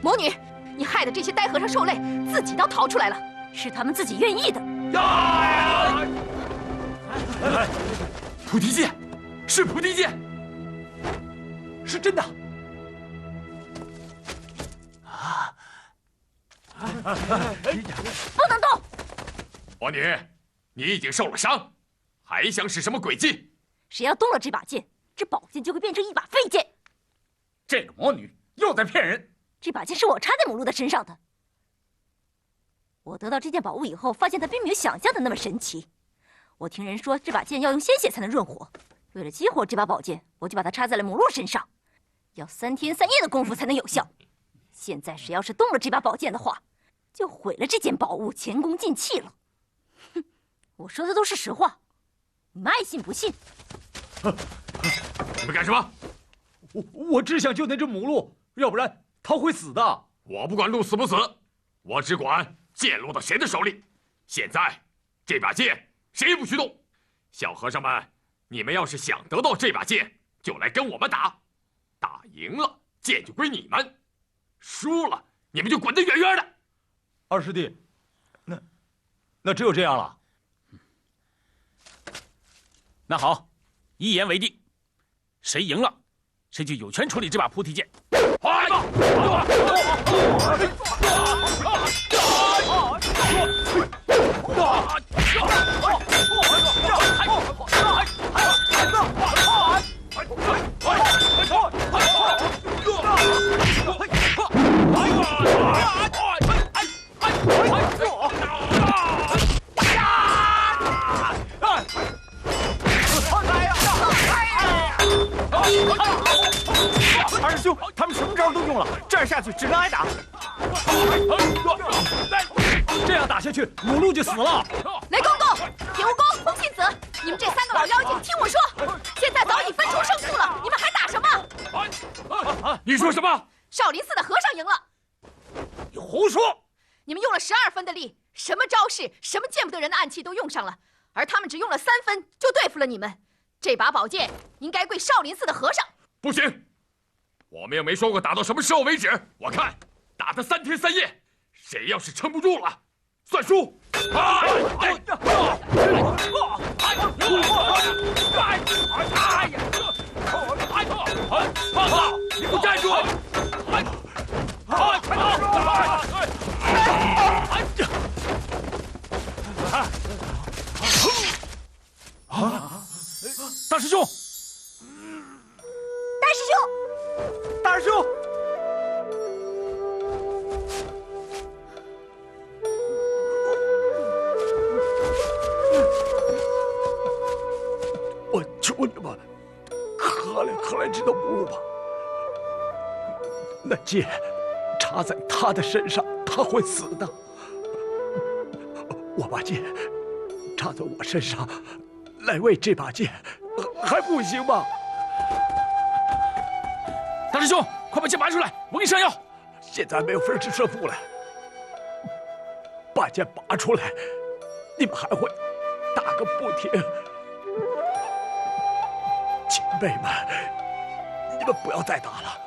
魔女，你害得这些呆和尚受累，自己倒逃出来了，是他们自己愿意的。菩提剑，是菩提剑，是真的。不能动！魔女，你已经受了伤，还想使什么诡计？谁要动了这把剑，这宝剑就会变成一把废剑。这个魔女又在骗人。这把剑是我插在母鹿的身上的。我得到这件宝物以后，发现它并没有想象的那么神奇。我听人说这把剑要用鲜血才能润火，为了激活这把宝剑，我就把它插在了母鹿身上，要3天3夜的功夫才能有效。现在谁要是动了这把宝剑的话，就毁了这件宝物，前功尽弃了。哼，我说的都是实话，你们爱信不信。你们干什么？我只想救那只母鹿，要不然它会死的。我不管鹿死不死，我只管剑落到谁的手里。现在这把剑谁也不许动。小和尚们，你们要是想得到这把剑，就来跟我们打。打赢了，剑就归你们；输了，你们就滚得远远的。二师弟，那只有这样了。那好，一言为定，谁赢了，谁就有权处理这把菩提剑。来吧！兄，他们什么招都用了，这样下去只能挨打。这样打下去，母鹿就死了。雷公公、铁蜈蚣、红信子，你们这3个老妖精，听我说，现在早已分出胜负了，你们还打什么？你说什么？少林寺的和尚赢了。你胡说！你们用了12分的力，什么招式、什么见不得人的暗器都用上了，而他们只用了3分就对付了你们。这把宝剑应该归少林寺的和尚。不行，我们又没说过打到什么时候为止。我看打他3天3夜，谁要是撑不住了，算输。你给我站住！大师兄！大师兄！大师兄！我求你们，可来这头母鹿吧。那剑插在他的身上，他会死的。我把剑插在我身上，来为这把剑，还不行吗？大师兄，快把剑拔出来，我给你上药。现在没有分出胜负来，把剑拔出来，你们还会打个不停。前辈们，你们不要再打了。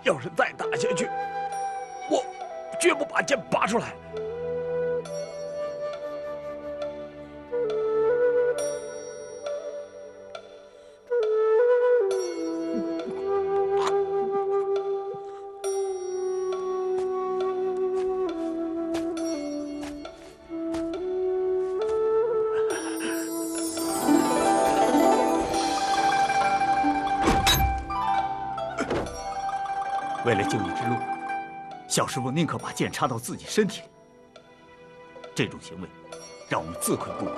要是再打下去，我绝不把剑拔出来。为了救你之路，小师傅宁可把剑插到自己身体里。这种行为，让我们自愧不如。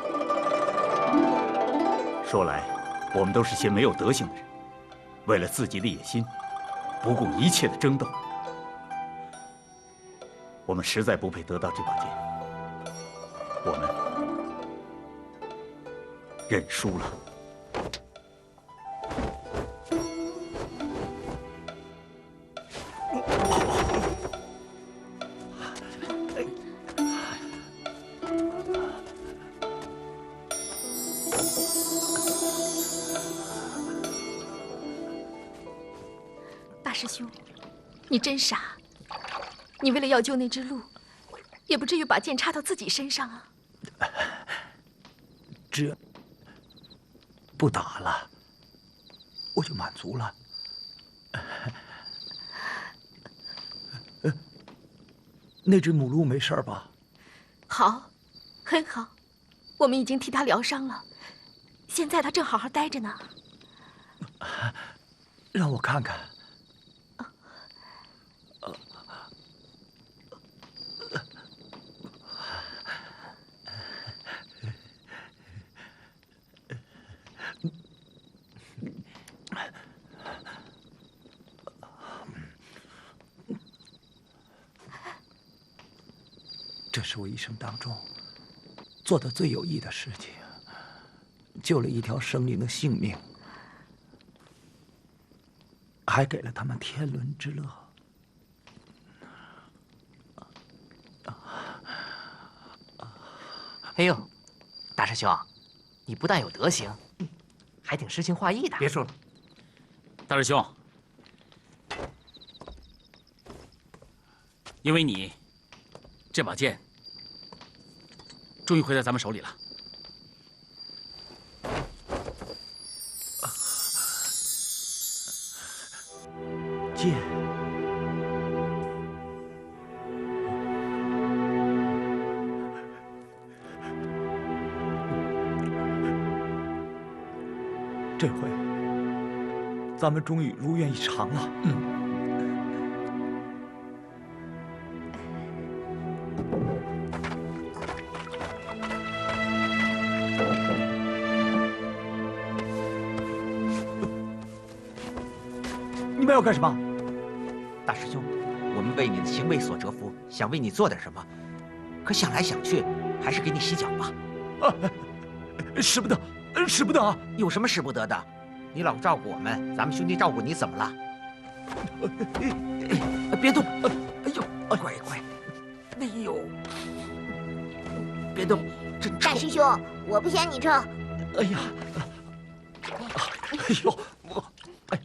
说来，我们都是些没有德行的人，为了自己的野心，不顾一切的争斗。我们实在不配得到这把剑，我们认输了。大师兄，你真傻！你为了要救那只鹿，也不至于把剑插到自己身上啊！这不打了，我就满足了。那只母鹿没事吧？好，很好，我们已经替它疗伤了。现在它正好好待着呢。让我看看。这是我一生当中做的最有益的事情，救了一条生灵的性命，还给了他们天伦之乐。哎呦，大师兄，你不但有德行，还挺诗情画意的。别说了，大师兄，因为你，这把剑终于回到咱们手里了。剑，这回咱们终于如愿以偿了。你们要干什么？大师兄，我们为你的行为所折服，想为你做点什么，可想来想去，还是给你洗脚吧。使不得，使不得啊！有什么使不得的？你老照顾我们，咱们兄弟照顾你，怎么了？别动！哎呦，乖乖！哎呦，别动！真臭！大师兄，我不嫌你臭。哎呀，哎呦，我，哎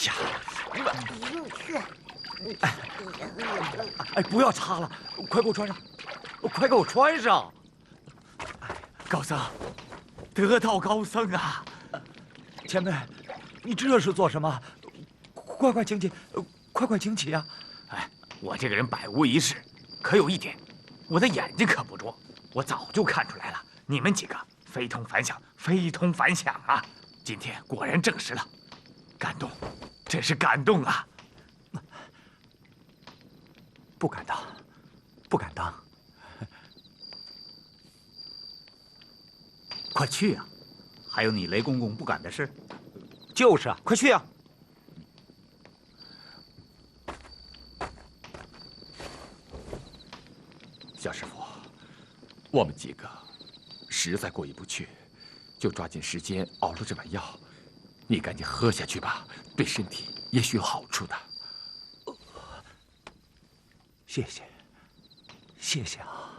呀，哎，不要擦了，快给我穿上，快给我穿上！高僧，得道高僧啊！前辈，你这是做什么？快请起，快请起啊！哎，我这个人百无一失，可有一点，我的眼睛可不拙，我早就看出来了，你们几个非同凡响，非同凡响啊！今天果然证实了，感动，真是感动啊！不敢当，不敢当。快去啊！还有你雷公公不敢的事。就是啊，快去啊！小师傅，我们几个实在过意不去，就抓紧时间熬了这碗药，你赶紧喝下去吧，对身体也许有好处的。谢谢，谢谢啊！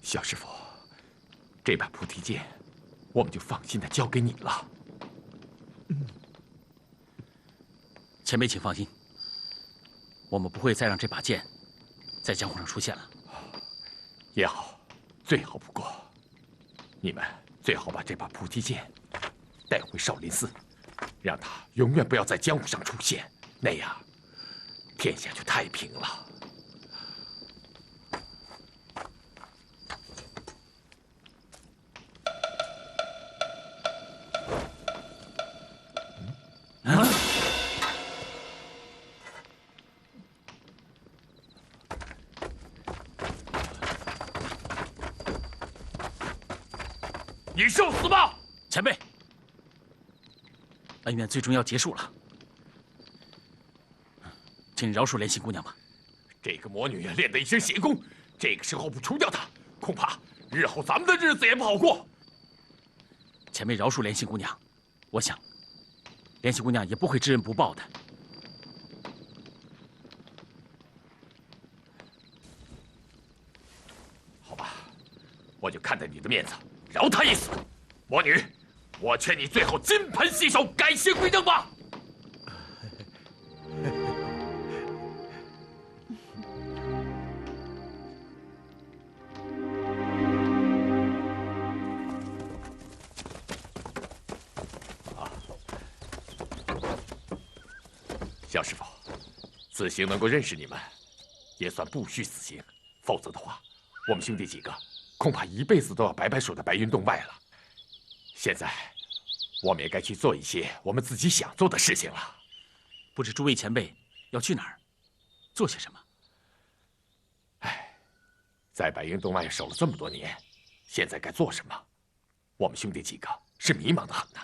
小师傅，这把菩提剑，我们就放心的交给你了。前辈请放心，我们不会再让这把剑在江湖上出现了。也好，最好不过。你们最好把这把菩提剑带回少林寺，让它永远不要在江湖上出现，那样天下就太平了。你受死吧！前辈，恩怨最终要结束了，请你饶恕莲心姑娘吧。这个魔女练得一身邪功，这个时候不除掉她，恐怕日后咱们的日子也不好过。前辈饶恕莲心姑娘，我想，莲心姑娘也不会知恩不报的。好吧，我就看在你的面子，饶她一死。魔女，我劝你最后金盆洗手，改邪归正吧。小师傅，此行能够认识你们，也算不虚此行。否则的话，我们兄弟几个恐怕一辈子都要白白守在白云洞外了。现在，我们也该去做一些我们自己想做的事情了。不知诸位前辈要去哪儿，做些什么？哎，在白云洞外守了这么多年，现在该做什么？我们兄弟几个是迷茫的很呐。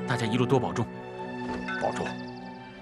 大家一路多保重，保重。